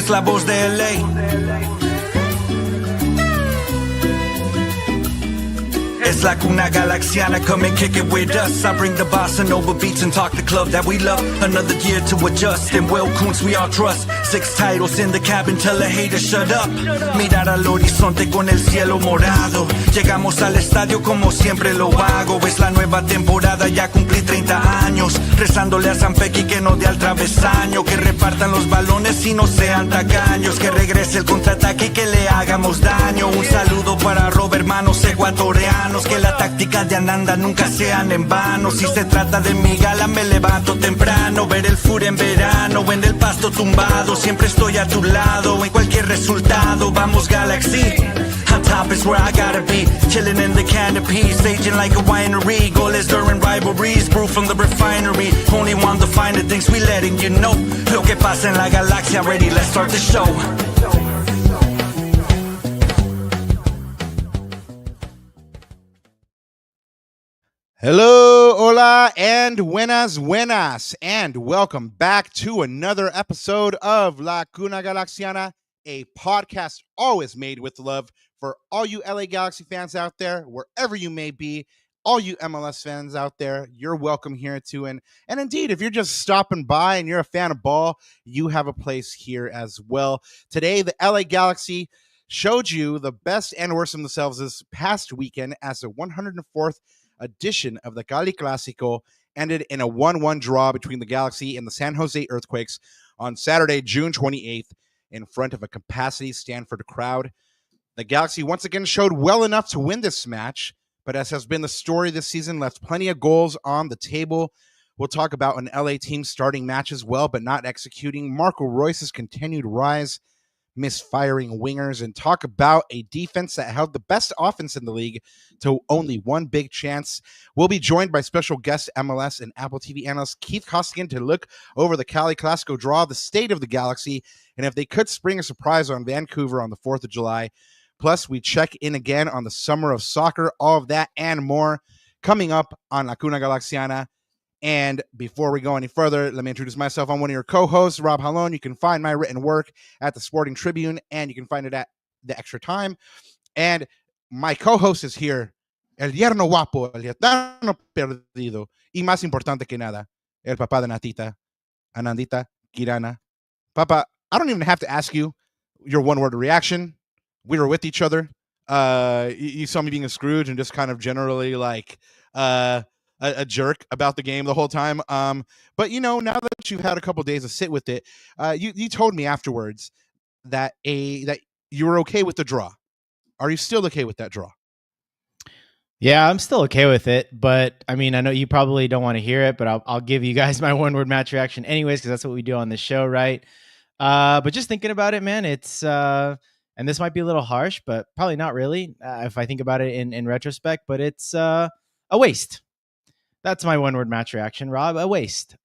es la voz de LA. It's like una galaxiana, come and kick it with us. I bring the bossa nova beats and talk the club that we love. Another year to adjust, and Will Kuntz we all trust. 6 titles in the cabin, tell the haters shut up. Mirar al horizonte con el cielo morado. Llegamos al estadio como siempre lo hago. Es la nueva temporada, ya cumplí 30 años. Rezándole a San Pequi que no dé al travesaño. Que repartan los balones y no sean tacaños. Que regrese el contraataque y que le hagamos daño. Un saludo para Robert, hermanos ecuatorianos. Que la táctica de Ananda nunca sean en vano. Si se trata de mi gala me levanto temprano. Ver el fur en verano, en el pasto tumbado. Siempre estoy a tu lado, en cualquier resultado. Vamos Galaxy, on top is where I gotta be. Chilling in the canopy, staging like a winery. Goals during rivalries, brew from the refinery. Only want the finer things, we letting you know. Lo que pasa en la galaxia, ready, let's start the show. Hello, hola, and buenas, and welcome back to another episode of La Cuna Galaxiana, a podcast always made with love for all you LA Galaxy fans out there, wherever you may be, all you MLS fans out there, you're welcome here too. And indeed, if you're just stopping by and you're a fan of ball, you have a place here as well. Today, the LA Galaxy showed you the best and worst of themselves this past weekend as the 104th edition of the Cali Clasico ended in a 1-1 draw between the Galaxy and the San Jose Earthquakes on Saturday, June 28th, in front of a capacity Stanford crowd. The Galaxy once again showed well enough to win this match, but as has been the story this season, left plenty of goals on the table. We'll talk about an LA team starting matches well, but not executing, Marco Reus' continued rise, misfiring wingers, and talk about a defense that held the best offense in the league to only one big chance. We'll be joined by special guest MLS and Apple TV analyst Keith Costigan to look over the Cali Clasico draw, the state of the Galaxy, and if they could spring a surprise on Vancouver on the 4th of July. Plus, we check in again on the summer of soccer, all of that and more coming up on La Cuna Galaxiana. And before we go any further, let me introduce myself. I'm one of your co-hosts, Rob Halon. You can find my written work at the Sporting Tribune, and you can find it at The Extra Time. And my co-host is here, el yerno guapo, el yerno perdido, y más importante que nada, el papá de Natita, Anandita Kirana. Papa, I don't even have to ask you your one-word reaction. We were with each other. You saw me being a Scrooge and just kind of generally like a jerk about the game the whole time. But, you know, now that you've had a couple days to sit with it, you told me afterwards that you were okay with the draw. Are you still okay with that draw? Yeah, I'm still okay with it. But, I mean, I know you probably don't want to hear it, but I'll give you guys my one-word match reaction anyways, because that's what we do on this show, right? But just thinking about it, man, it's... and this might be a little harsh, but probably not really if I think about it in retrospect, but it's a waste. That's my one-word match reaction, Rob. A waste.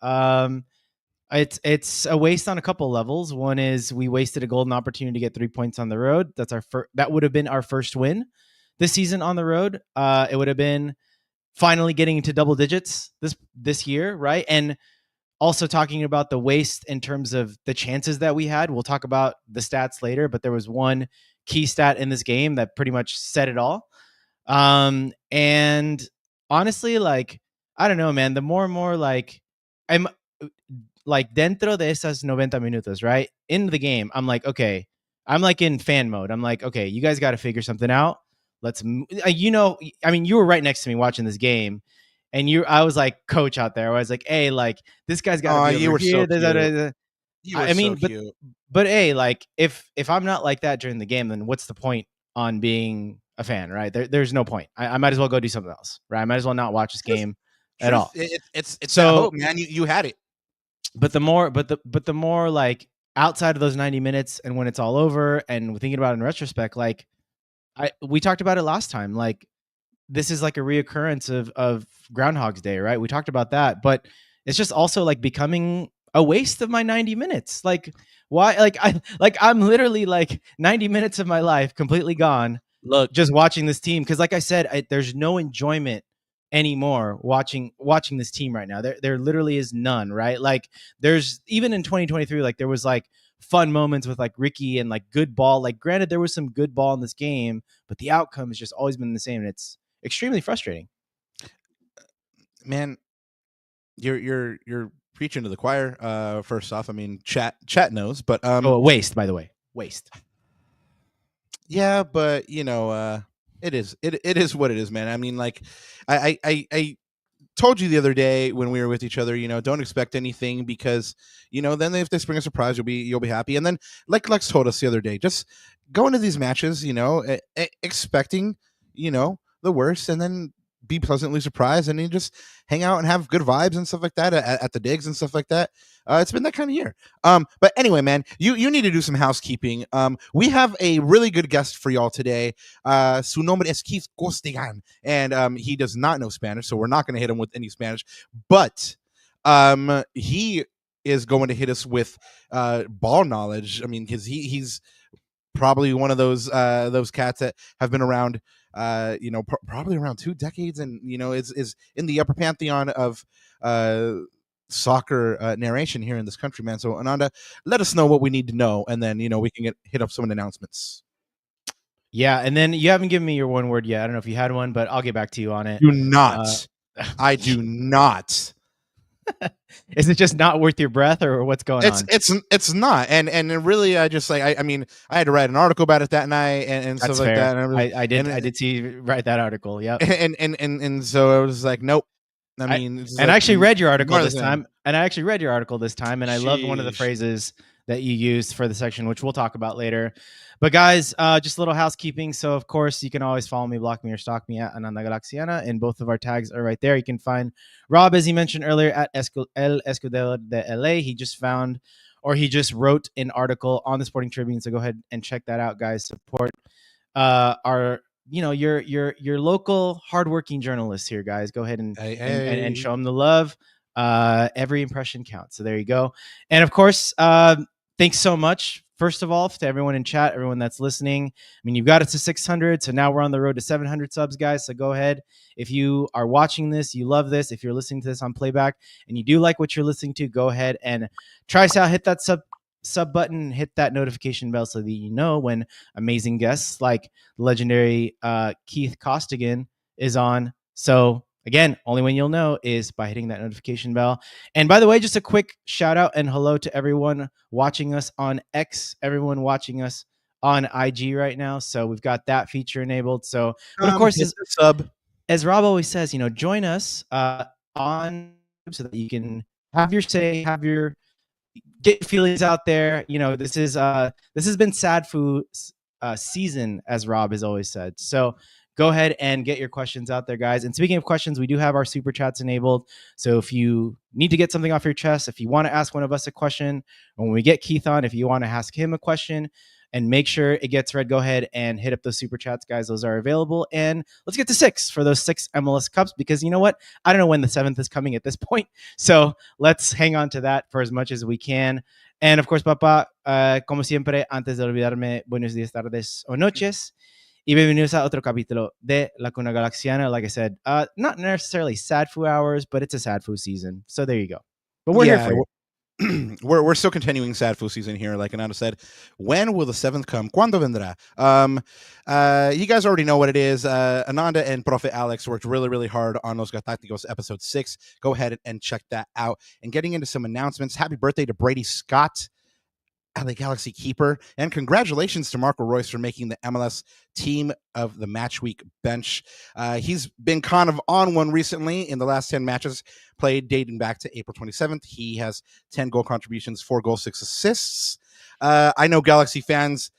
It's a waste on a couple levels. One is we wasted a golden opportunity to get 3 points on the road. That's that would have been our first win this season on the road. It would have been finally getting into double digits this year, right? And also talking about the waste in terms of the chances that we had. We'll talk about the stats later, but there was one key stat in this game that pretty much said it all. And honestly, like, I don't know, man, the more and more like I'm like dentro de esas 90 minutos, right? In the game, I'm like, okay, I'm like in fan mode. I'm like, okay, you guys got to figure something out. You know, I mean, you were right next to me watching this game. And I was like coach out there. I was like, hey, like this guy's got to be over here. But hey, like if I'm not like that during the game, then what's the point on being a fan, right? There's no point. I might as well go do something else, right? I might as well not watch this game at all. It's so hope, man. You had it. But the more like outside of those 90 minutes and when it's all over and thinking about it in retrospect, like we talked about it last time, like. This is like a reoccurrence of Groundhog's Day, right? We talked about that, but it's just also like becoming a waste of my 90 minutes. Like why? I'm literally like 90 minutes of my life completely gone. Look, just watching this team. Cause like I said, there's no enjoyment anymore watching this team right now. There literally is none, right? Like there's even in 2023, like there was like fun moments with like Ricky and like good ball. Like granted, there was some good ball in this game, but the outcome has just always been the same, and it's extremely frustrating. Man, you're preaching to the choir. First off, I mean, chat knows, but waste, by the way, waste. Yeah, but you know, it is what it is, man. I mean, like, I told you the other day when we were with each other, you know, don't expect anything because, you know, then if they spring a surprise, you'll be happy. And then, like Lex told us the other day, just go into these matches, you know, expecting, you know, the worst, and then be pleasantly surprised, and you just hang out and have good vibes and stuff like that at the digs and stuff like that. It's been that kind of year. But anyway, man, you need to do some housekeeping. We have a really good guest for y'all today. Su nombre es Keith Costigan, and he does not know Spanish, so we're not going to hit him with any Spanish. But he is going to hit us with ball knowledge. I mean, because he's probably one of those cats that have been around. You know, probably around 2 decades, and you know, is in the upper pantheon of soccer narration here in this country, man. So Ananda, let us know what we need to know, and then you know we can hit up some of the announcements. Yeah, and then you haven't given me your one word yet. I don't know if you had one, but I'll get back to you on it. Do not. I do not. Is it just not worth your breath, or what's going on? It's not, and really, I just like I mean, I had to write an article about it that night and stuff like that. And I did see you write that article. Yeah, and so I was like, nope. I mean, I actually read your article this time, and I loved one of the phrases that you used for the section, which we'll talk about later. But guys, just a little housekeeping. So of course you can always follow me, block me, or stalk me at Ananda Galaxiana, and both of our tags are right there. You can find Rob, as he mentioned earlier, at El Escudero de LA. He just wrote an article on the Sporting Tribune. So go ahead and check that out, guys. Support our, you know, your local hardworking journalists here, guys. Go ahead and show them the love. Every impression counts. So there you go. And of course, thanks so much, first of all, to everyone in chat, everyone that's listening. I mean, you've got it to 600, so now we're on the road to 700 subs, guys. So go ahead. If you are watching this, you love this. If you're listening to this on playback and you do like what you're listening to, go ahead and try us out. Hit that sub button, hit that notification bell so that you know when amazing guests like the legendary Keith Costigan is on. So again, only when you'll know is by hitting that notification bell. And by the way, just a quick shout out and hello to everyone watching us on X, everyone watching us on IG right now. So we've got that feature enabled. So, but of course, as Rob always says, you know, join us on so that you can have your say, get feelings out there. You know, this has been sad food season, as Rob has always said. So go ahead and get your questions out there, guys. And speaking of questions, we do have our super chats enabled. So if you need to get something off your chest, if you want to ask one of us a question, or when we get Keith on, if you want to ask him a question and make sure it gets read, go ahead and hit up those super chats, guys. Those are available. And let's get to 6 for those 6 MLS Cups, because you know what? I don't know when the 7th is coming at this point. So let's hang on to that for as much as we can. And of course, Papa, como siempre, antes de olvidarme, buenos días, tardes o noches. Y bienvenidos a otro capítulo de La Cuna Galaxiana. Like I said, not necessarily sad foo hours, but it's a sad foo season. So there you go. But we're here for you. We're still continuing sad foo season here. Like Ananda said, when will the 7th come? ¿Cuándo vendrá? You guys already know what it is. Ananda and Profe Alex worked really, really hard on Los GATACTICOS episode 6. Go ahead and check that out. And getting into some announcements. Happy birthday to Brady Scott, LA Galaxy keeper, and congratulations to Marco Reus for making the MLS team of the match week bench. He's been kind of on one recently. In the last 10 matches played dating back to April 27th, he has 10 goal contributions, 4 goals, 6 assists. I know Galaxy fans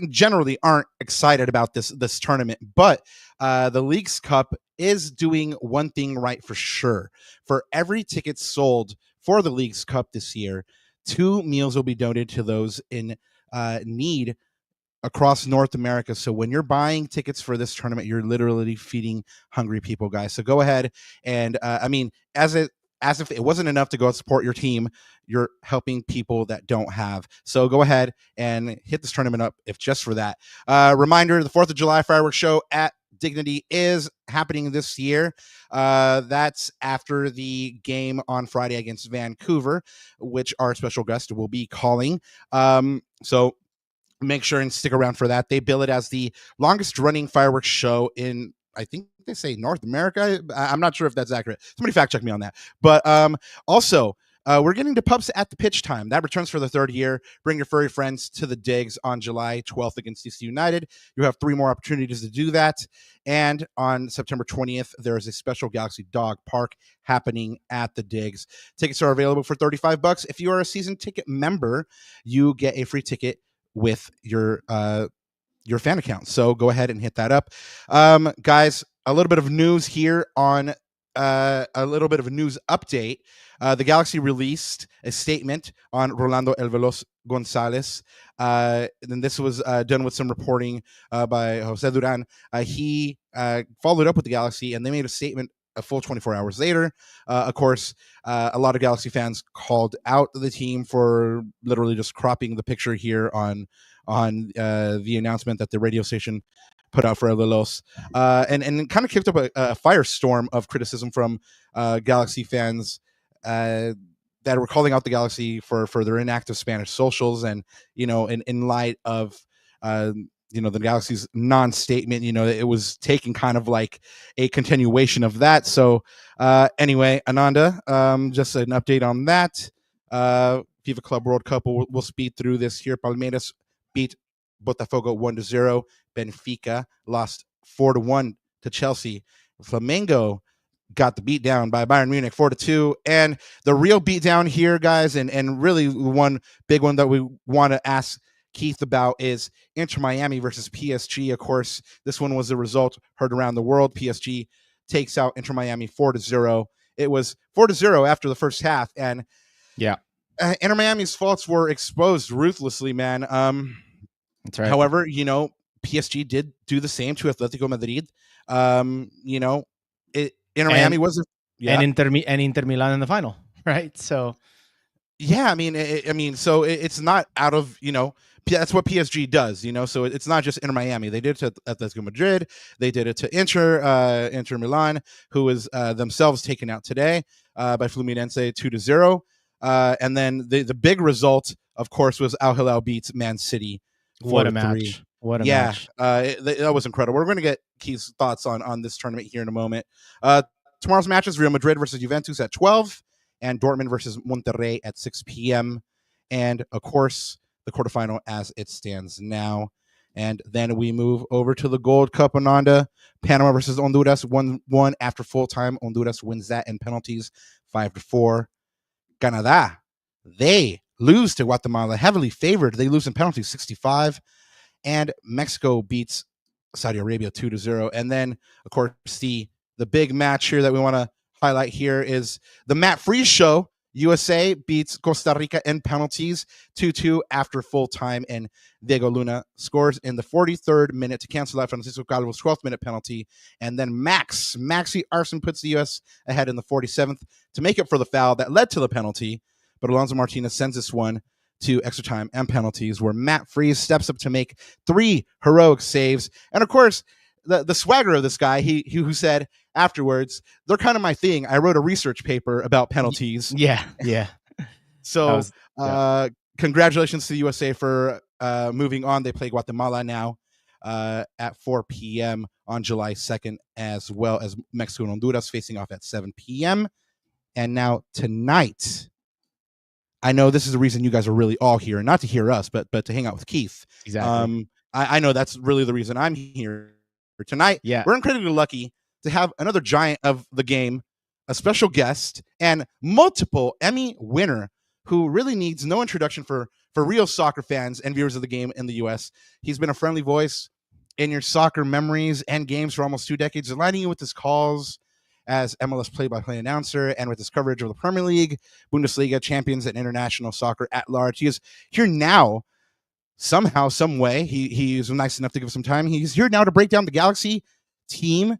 generally aren't excited about this tournament, but the Leagues Cup is doing one thing right for sure. For every ticket sold for the Leagues Cup this year, 2 meals will be donated to those in need across North America. So when you're buying tickets for this tournament, you're literally feeding hungry people, guys. So go ahead and I mean, as if it wasn't enough to go and support your team, you're helping people that don't have. So go ahead and hit this tournament up if just for that. Reminder, the 4th of July fireworks show at Dignity is happening this year. That's after the game on Friday against Vancouver, which our special guest will be calling. So make sure and stick around for that. They bill it as the longest running fireworks show in, I think they say, North America. I'm not sure if that's accurate. Somebody fact check me on that. But also, we're getting to Pubs at the Pitch time. That returns for the third year. Bring your furry friends to the Digs on July 12th against DC United. You have 3 more opportunities to do that. And on September 20th, there is a special Galaxy Dog Park happening at the Digs. Tickets are available for $35. If you are a season ticket member, you get a free ticket with your fan account. So go ahead and hit that up. Guys, a little bit of news here on a little bit of a news update. The Galaxy released a statement on Rolando El Veloz Gonzalez. And this was done with some reporting by Jose Duran. He followed up with the Galaxy, and they made a statement a full 24 hours later. Of course, a lot of Galaxy fans called out the team for literally just cropping the picture here on the announcement that the radio station put out for El Veloz, and kind of kicked up a firestorm of criticism from Galaxy fans that were calling out the Galaxy for their inactive Spanish socials, and in light of the Galaxy's non-statement, it was taking kind of like a continuation of that. So anyway, Ananda, just an update on that. FIFA Club World Cup, we'll speed through this here. Palmeiras beat Botafogo 1-0. Benfica lost 4-1 to Chelsea. Flamengo got the beat down by Bayern Munich 4-2. And the real beat down here, guys, and really one big one that we want to ask Keith about is Inter Miami versus PSG. Of course, this one was a result heard around the world. PSG takes out Inter Miami 4-0. It was 4-0 after the first half, and yeah, Inter Miami's faults were exposed ruthlessly, man. That's right. However, PSG did do the same to Atletico Madrid. Inter Miami wasn't, and Inter Milan in the final, right? So yeah, so it's not out of, that's what PSG does, so it's not just Inter Miami. They did it to Atletico Madrid. They did it to Inter Milan, who was themselves taken out today by Fluminense 2-0. And then the big result, of course, was Al Hilal beats Man City 4-3. What a match. Match. That was incredible. We're going to get Keith's thoughts on this tournament here in a moment. Tomorrow's matches: Real Madrid versus Juventus at 12, and Dortmund versus Monterrey at 6 p.m. And, of course, the quarterfinal as it stands now. And then we move over to the Gold Cup, Ananda. Panama versus Honduras 1-1 after full time. Honduras wins that in penalties 5-4. Canada, they lose to Guatemala, heavily favored. They lose in penalties 65. And Mexico beats Saudi Arabia 2-0. And then, of course, the big match here that we want to highlight here is the Matt Freeze show. USA beats Costa Rica in penalties 2-2 after full time, and Diego Luna scores in the 43rd minute to cancel out Francisco Calvo's 12th minute penalty. And then Maxi Arson puts the U.S. ahead in the 47th to make up for the foul that led to the penalty. But Alonso Martinez sends this one to extra time and penalties, where Matt Freeze steps up to make 3 heroic saves. And of course, the swagger of this guy, who said afterwards, they're kind of my thing. I wrote a research paper about penalties. Yeah. So congratulations to the USA for moving on. They play Guatemala now at 4 p.m. on July 2nd, as well as Mexico and Honduras facing off at 7 p.m. And now tonight, I know this is the reason you guys are really all here, not to hear us, but to hang out with Keith. Exactly. I know that's really the reason I'm here tonight. Yeah. We're incredibly lucky to have another giant of the game, a special guest, and multiple Emmy winner who really needs no introduction for real soccer fans and viewers of the game in the U.S. He's been a friendly voice in your soccer memories and games for almost 2 decades, aligning you with his calls as MLS play-by-play announcer and with his coverage of the Premier League, Bundesliga, Champions, and international soccer at large. He is here now, somehow, some way. He is nice enough to give us some time. He's here now to break down the Galaxy team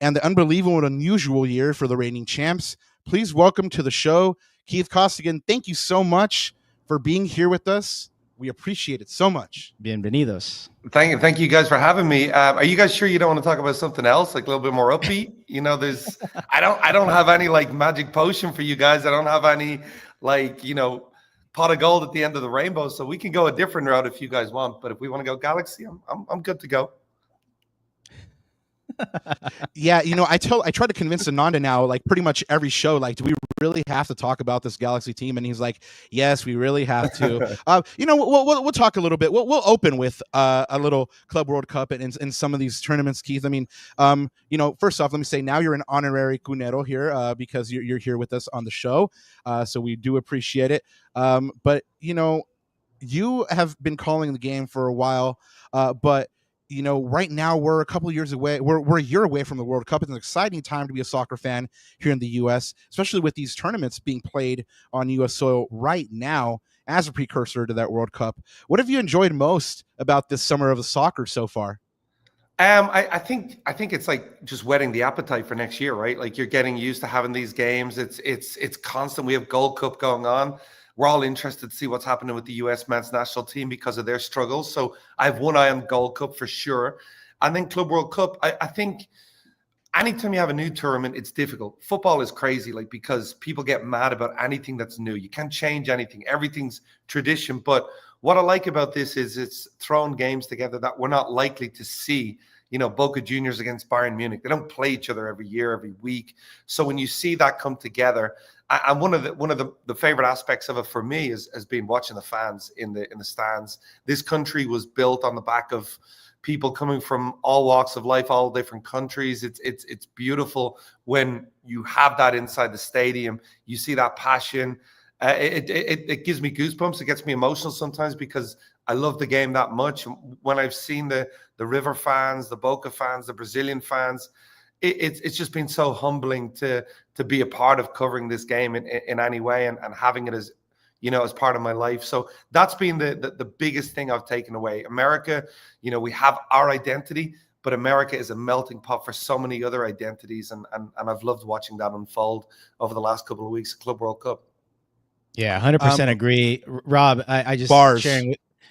and the unbelievable and unusual year for the reigning champs. Please welcome to the show, Keith Costigan. Thank you so much for being here with us. We appreciate it so much. Bienvenidos. Thank you guys for having me. Are you guys sure you don't want to talk about something else, like a little bit more upbeat? You know, I don't have any like magic potion for you guys. I don't have any like, pot of gold at the end of the rainbow. So we can go a different route if you guys want. But if we want to go Galaxy, I'm good to go. Yeah, I try to convince Ananda now, like pretty much every show, like, do we really have to talk about this Galaxy team? And he's like, yes, we really have to. We'll talk a little bit. We'll open with a little Club World Cup and some of these tournaments, Keith. I mean, first off, let me say now you're an honorary cunero here because you're here with us on the show. So we do appreciate it. But you have been calling the game for a while, but right now we're a couple of years away. We're a year away from the World Cup. It's an exciting time to be a soccer fan here in the U.S., especially with these tournaments being played on U.S. soil right now as a precursor to that World Cup. What have you enjoyed most about this summer of the soccer so far? I think it's like just whetting the appetite for next year, right? Like you're getting used to having these games. It's constant. We have Gold Cup going on. We're all interested to see what's happening with the U.S. men's national team because of their struggles. So I have one eye on Gold Cup for sure. And then Club World Cup, I think anytime you have a new tournament, it's difficult. Football is crazy, like because people get mad about anything that's new. You can't change anything. Everything's tradition. But what I like about this is it's thrown games together that we're not likely to see. Boca Juniors against Bayern Munich. They don't play each other every year, every week. So when you see that come together, and one of the favorite aspects of it for me has been watching the fans in the stands. This country was built on the back of people coming from all walks of life, all different countries. It's beautiful when you have that inside the stadium. You see that passion. It gives me goosebumps. It gets me emotional sometimes because I love the game that much. When I've seen the River fans, the Boca fans, the Brazilian fans, it's just been so humbling to be a part of covering this game in any way and having it as part of my life. So that's been the biggest thing I've taken away. America, we have our identity, but America is a melting pot for so many other identities, and I've loved watching that unfold over the last couple of weeks of Club World Cup. Yeah, 100% agree. Rob, I just bars.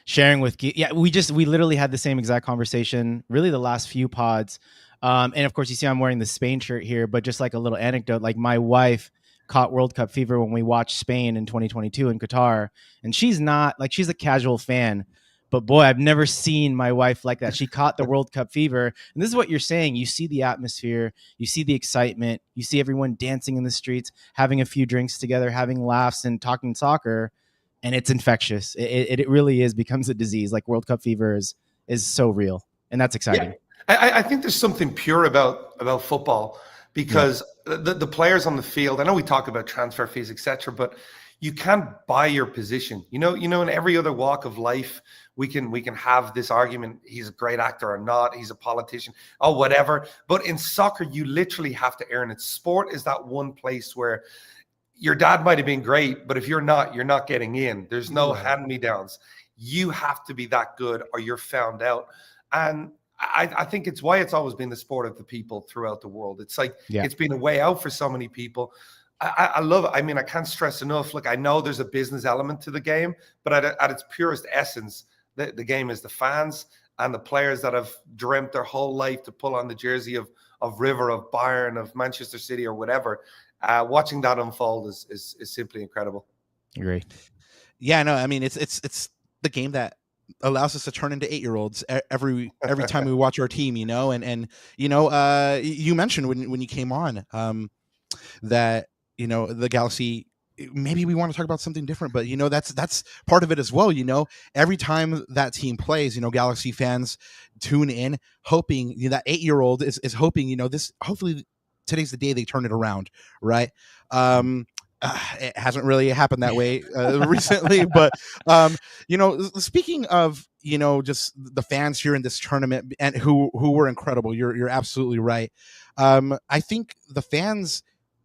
sharing with yeah, we literally had the same exact conversation really the last few pods. And of course you see I'm wearing the Spain shirt here, but just like a little anecdote, like my wife caught World Cup fever when we watched Spain in 2022 in Qatar, and she's a casual fan, but boy, I've never seen my wife like that. She caught the World Cup fever. And this is what you're saying. You see the atmosphere, you see the excitement, you see everyone dancing in the streets, having a few drinks together, having laughs and talking soccer. And it's infectious. It really becomes a disease. Like World Cup fever is so real. And that's exciting. Yeah. I think there's something pure about football because the players on the field, I know we talk about transfer fees, etc., but you can't buy your position. In every other walk of life, we can have this argument, he's a great actor or not, he's a politician, or whatever. But in soccer, you literally have to earn it. Sport is that one place where your dad might have been great, but if you're not getting in. There's no hand-me-downs. You have to be that good or you're found out. And I think it's why it's always been the sport of the people throughout the world. It's like It's been a way out for so many people. I love it. I mean, I can't stress enough. Look, I know there's a business element to the game, but at its purest essence, the game is the fans and the players that have dreamt their whole life to pull on the jersey of River, of Bayern, of Manchester City, or whatever. Watching that unfold is simply incredible. Great. Yeah, no, I mean it's the game that allows us to turn into 8-year-olds every time we watch our team, and you mentioned when you came on that the Galaxy, maybe we want to talk about something different, but that's part of it as well. Every time that team plays, Galaxy fans tune in hoping that 8-year-old is hoping this, hopefully today's the day they turn it around, right? It hasn't really happened that way recently, but speaking of just the fans here in this tournament and who were incredible, you're absolutely right. I think the fans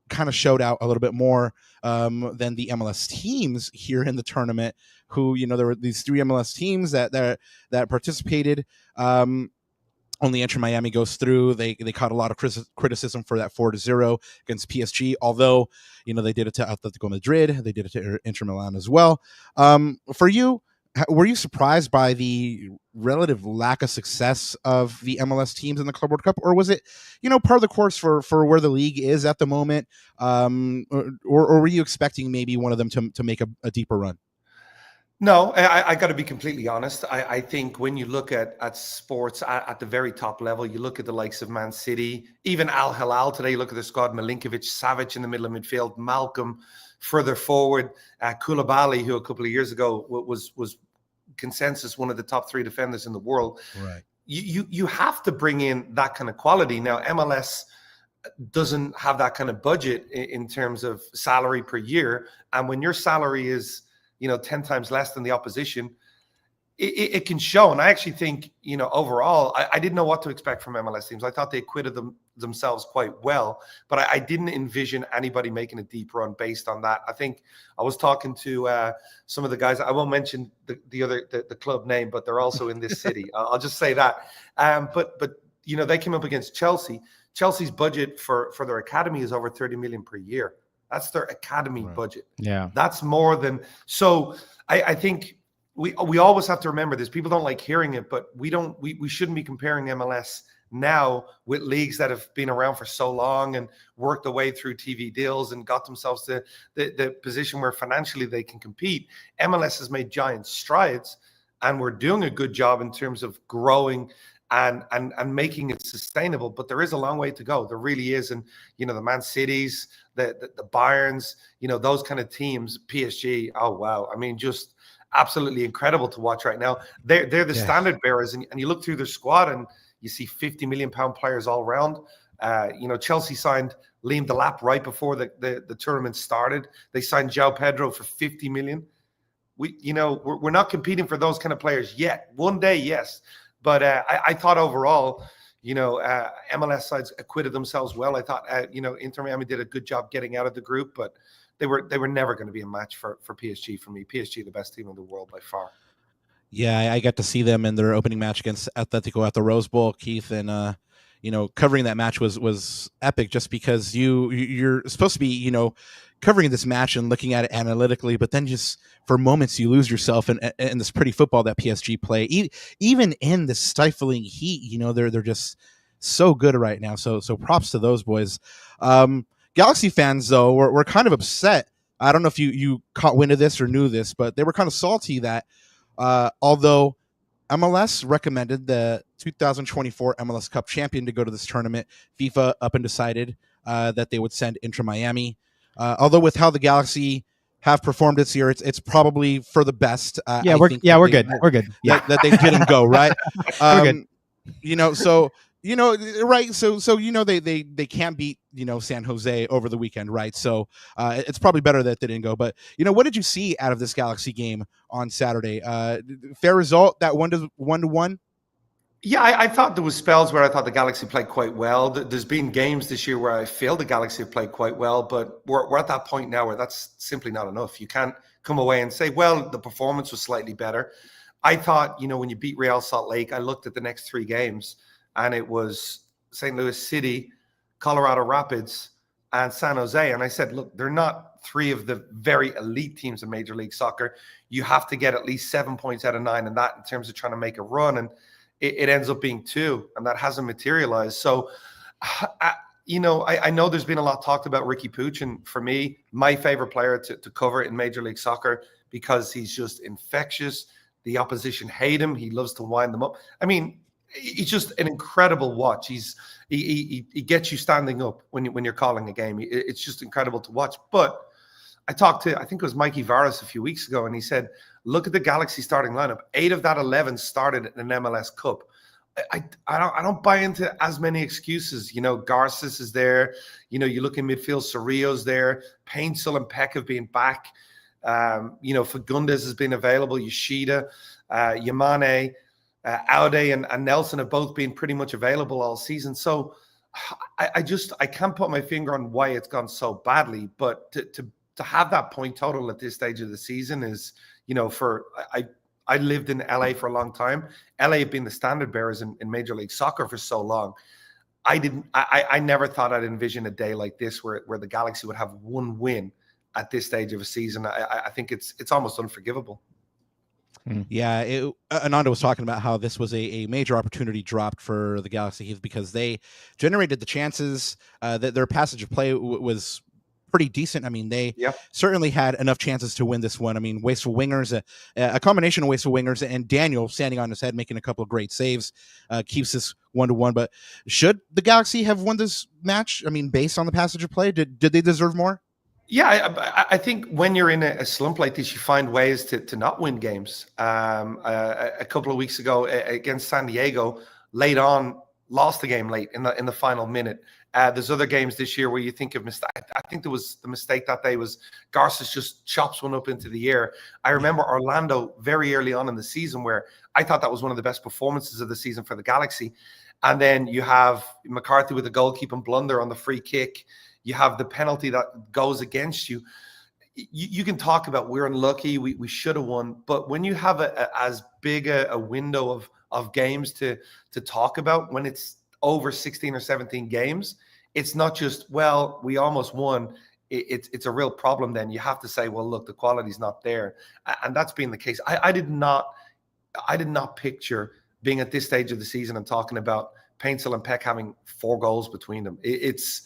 kind of showed out a little bit more than the MLS teams here in the tournament. Who there were these 3 MLS teams that participated. Only Inter Miami goes through. They caught a lot of criticism for that 4-0 against PSG, although they did it to Atletico Madrid, they did it to Inter Milan as well. For you, were you surprised by the relative lack of success of the MLS teams in the Club World Cup, or was it, part of the course for where the league is at the moment? Or were you expecting maybe one of them to make a deeper run? No, I got to be completely honest. I think when you look at sports at the very top level, you look at the likes of Man City, even Al Hilal today, you look at the squad, Milinkovic, Savic in the middle of midfield, Malcolm further forward, Koulibaly, who a couple of years ago was consensus one of the top 3 defenders in the world. Right. You have to bring in that kind of quality. Now, MLS doesn't have that kind of budget in terms of salary per year. And when your salary is 10 times less than the opposition, it can show. And I actually think, overall, I didn't know what to expect from MLS teams. I thought they acquitted themselves quite well, but I didn't envision anybody making a deep run based on that. I think I was talking to some of the guys. I won't mention the club name, but they're also in this city. I'll just say that. But they came up against Chelsea. Chelsea's budget for their academy is over 30 million per year. That's their academy budget. Yeah. That's more than. So I think we always have to remember this. People don't like hearing it, but we shouldn't be comparing MLS now with leagues that have been around for so long and worked their way through TV deals and got themselves to the position where financially they can compete. MLS has made giant strides, and we're doing a good job in terms of growing and making it sustainable, but there is a long way to go. There really is. And the Man Cities, the Bayerns, those kind of teams, PSG, oh wow, I mean, just absolutely incredible to watch right now. They're the standard bearers, and you look through their squad and you see 50 million pound players all around. Chelsea signed Liam Delap right before the tournament started. They signed João Pedro for 50 million. We're not competing for those kind of players yet. One day, yes. But I thought overall, MLS sides acquitted themselves well. I thought, Inter Miami did a good job getting out of the group, but they were never going to be a match for PSG for me. PSG, the best team in the world by far. Yeah, I got to see them in their opening match against Atletico at the Rose Bowl, Keith, and covering that match was epic just because you're supposed to be, covering this match and looking at it analytically, but then just for moments you lose yourself in this pretty football that PSG play. Even in the stifling heat, they're just so good right now. So props to those boys. Galaxy fans, though, were kind of upset. I don't know if you caught wind of this or knew this, but they were kind of salty that although MLS recommended the 2024 MLS Cup champion to go to this tournament, FIFA up and decided that they would send Inter Miami. Although with how the Galaxy have performed this year, it's probably for the best. We're good. We're good. Yeah, that they didn't go right. We're good. So right. So they can't beat San Jose over the weekend, right? So it's probably better that they didn't go. But what did you see out of this Galaxy game on Saturday? Fair result, that 1-1. Yeah, I thought there was spells where I thought the Galaxy played quite well. There's been games this year where I feel the Galaxy have played quite well, but we're at that point now where that's simply not enough. You can't come away and say, well, the performance was slightly better. I thought, when you beat Real Salt Lake, I looked at the next 3 games, and it was St. Louis City, Colorado Rapids, and San Jose. And I said, look, they're not 3 of the very elite teams in Major League Soccer. You have to get at least 7 points out of 9 in that in terms of trying to make a run. And it ends up being 2, and that hasn't materialized. So, I know there's been a lot talked about Ricky Puig, and for me, my favorite player to cover in Major League Soccer because he's just infectious. The opposition hate him. He loves to wind them up. I mean, he's just an incredible watch. He gets you standing up when you're calling a game. It's just incredible to watch. But I talked to, I think it was Mikey Varas a few weeks ago, and he said, look at the Galaxy starting lineup. 8 of that 11 started in an MLS Cup. I don't buy into as many excuses. Garces is there. You look in midfield, Cerrillo's there. Paintsel and Peck have been back. Fagundes has been available. Yoshida, Yamane, Aude and Nelson have both been pretty much available all season. So I can't put my finger on why it's gone so badly. But to have that point total at this stage of the season is, I lived in LA for a long time. LA have been the standard bearers in Major League Soccer for so long. I never thought I'd envision a day like this where the Galaxy would have 1 win at this stage of a season. I think it's almost unforgivable. Yeah, Ananda was talking about how this was a major opportunity dropped for the Galaxy Heat because they generated the chances. That their passage of play was pretty decent. I mean, they Yeah. certainly had enough chances to win this one. I mean, wasteful wingers, a combination of wasteful wingers and Daniel standing on his head, making a couple of great saves, keeps this 1-1. But should the Galaxy have won this match? I mean, based on the passage of play, did they deserve more? Yeah, I think when you're in a slump like this, you find ways to not win games. A couple of weeks ago against San Diego, late on, lost the game late in the final minute. There's other games this year where you think of mistake. I think there was the mistake that day was Garces just chops one up into the air. I remember Orlando very early on in the season where I thought that was one of the best performances of the season for the Galaxy. And then you have McCarthy with a goalkeeping blunder on the free kick. You have the penalty that goes against you. You can talk about we're unlucky, we should have won. But when you have as big a window of games to talk about, when it's over 16 or 17 games, it's not just, well, we almost won. It's a real problem then. You have to say, well, look, the quality's not there. And that's been the case. I did not picture being at this stage of the season and talking about Paintsel and Peck having 4 goals between them. It's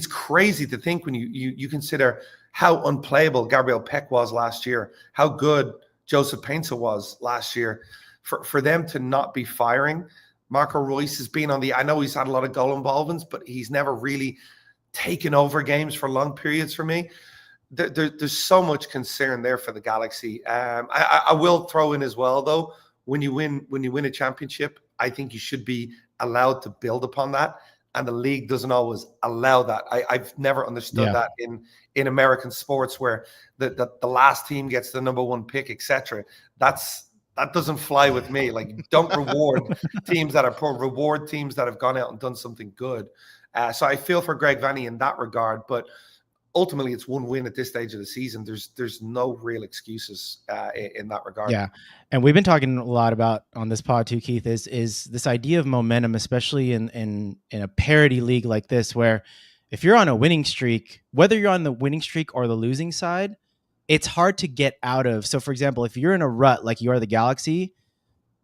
crazy to think when you consider how unplayable Gabriel Peck was last year, how good Joseph Paintsel was last year. For them to not be firing, Marco Reus has been I know he's had a lot of goal involvements, but he's never really taken over games for long periods for me. There's so much concern there for the Galaxy. I will throw in as well, though, when you win a championship, I think you should be allowed to build upon that. And the league doesn't always allow that. I've never understood that in American sports where the last team gets the number 1 pick, etc. That doesn't fly with me. Like, don't reward teams that are poor. Reward teams that have gone out and done something good. So I feel for Greg Vanney in that regard. But ultimately, it's 1 win at this stage of the season. There's no real excuses in that regard. Yeah, and we've been talking a lot about on this pod too, Keith, is this idea of momentum, especially in a parity league like this, where if you're on a winning streak, whether you're on the winning streak or the losing side, it's hard to get out of. So, for example, if you're in a rut like you are the Galaxy,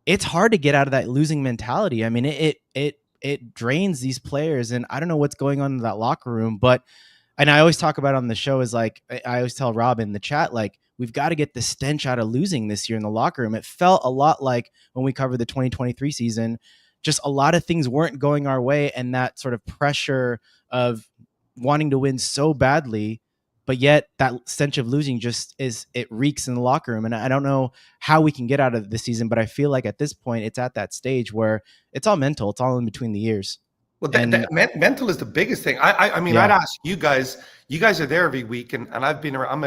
it's hard to get out of that losing mentality. I mean, it drains these players, and I don't know what's going on in that locker room, but. And I always talk about on the show is like, I always tell Rob in the chat, like, we've got to get the stench out of losing this year in the locker room. It felt a lot like when we covered the 2023 season, just a lot of things weren't going our way. And that sort of pressure of wanting to win so badly, but yet that stench of losing it reeks in the locker room. And I don't know how we can get out of this season, but I feel like at this point, it's at that stage where it's all mental. It's all in between the ears. Well, mental is the biggest thing. I mean, I'd ask you guys. You guys are there every week, and I've been around.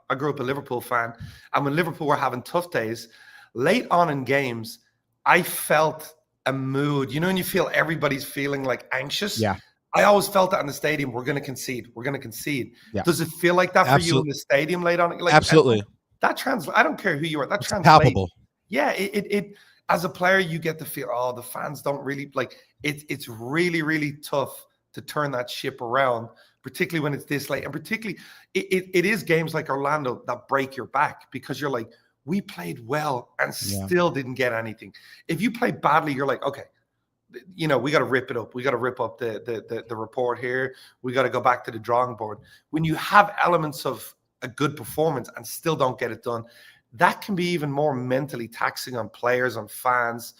I grew up a Liverpool fan, and when Liverpool were having tough days, late on in games, I felt a mood. You know, when you feel everybody's feeling like anxious. Yeah. I always felt that in the stadium. We're going to concede. We're going to concede. Yeah. Does it feel like that for you in the stadium late on? Like, absolutely. That translates. I don't care who you are. That translates. Palpable. Yeah. It as a player, you get the feel, the fans don't really like it. It's really, really tough to turn that ship around, particularly when it's this late. And particularly, it is games like Orlando that break your back because you're like, we played well and still didn't get anything. If you play badly, you're like, okay, you know, we got to rip it up. We got to rip up the report here. We got to go back to the drawing board. When you have elements of a good performance and still don't get it done, that can be even more mentally taxing on players, on fans,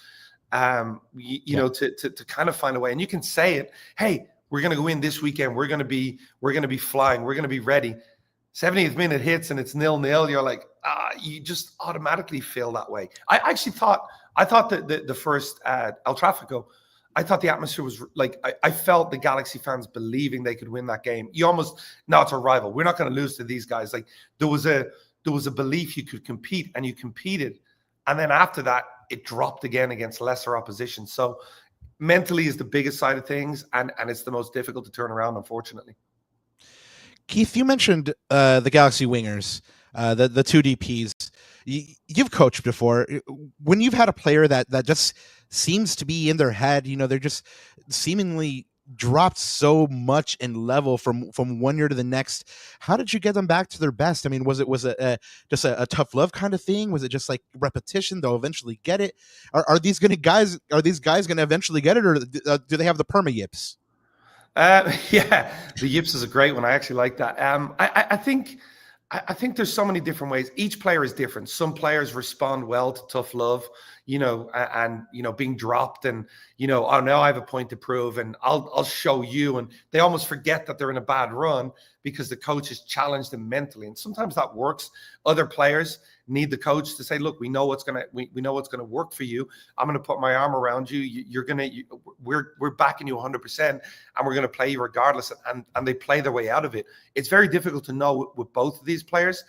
you know, to kind of find a way. And you can say it, hey, we're going to go in this weekend. We're going to be flying. We're going to be ready. 70th minute hits and it's 0-0. You're like, you just automatically feel that way. I thought that the first El Tráfico, I thought the atmosphere was like, I felt the Galaxy fans believing they could win that game. You almost, no, it's a rival. We're not going to lose to these guys. Like there was a belief you could compete, and you competed. And then after that, it dropped again against lesser opposition. So mentally is the biggest side of things, and it's the most difficult to turn around, unfortunately. Keith, you mentioned the Galaxy wingers, the 2 DPs. You've coached before. When you've had a player that just seems to be in their head, you know, they're just seemingly dropped so much in level from one year to the next. How did you get them back to their best? I mean, was it just a tough love kind of thing? Was it just like repetition? They'll eventually get it. Are these guys going to eventually get it, or do they have the perma yips? Yeah, the yips is a great one. I actually like that. I think there's so many different ways. Each player is different. Some players respond well to tough love, and being dropped, and oh, now I have a point to prove, and I'll show you. And they almost forget that they're in a bad run because the coach has challenged them mentally. And sometimes that works. Other players need the coach to say, look, we know what's gonna work for you. I'm gonna put my arm around you. We're backing you 100%, and we're gonna play you regardless. And they play their way out of it. It's very difficult to know with both of these players.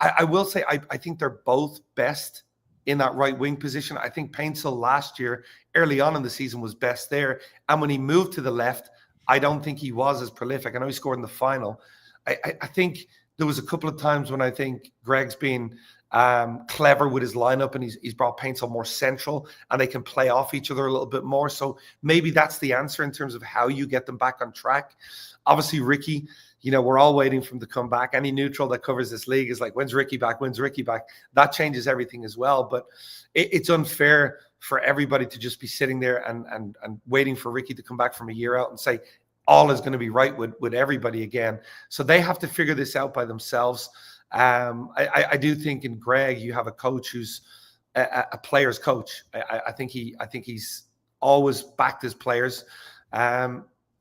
I will say I think they're both best in that right wing position. I think Paintsel last year, early on in the season, was best there. And when he moved to the left, I don't think he was as prolific. I know he scored in the final. I think there was a couple of times when I think Greg's been clever with his lineup, and he's brought Paintsel more central, and they can play off each other a little bit more. So maybe that's the answer in terms of how you get them back on track. Obviously, Ricky, we're all waiting for him to come back. Any neutral that covers this league is like, when's Ricky back? When's Ricky back? That changes everything as well. But it's unfair for everybody to just be sitting there and waiting for Ricky to come back from a year out and say all is going to be right with everybody again. So they have to figure this out by themselves. I do think in Greg, you have a coach who's a player's coach. I think he's always backed his players.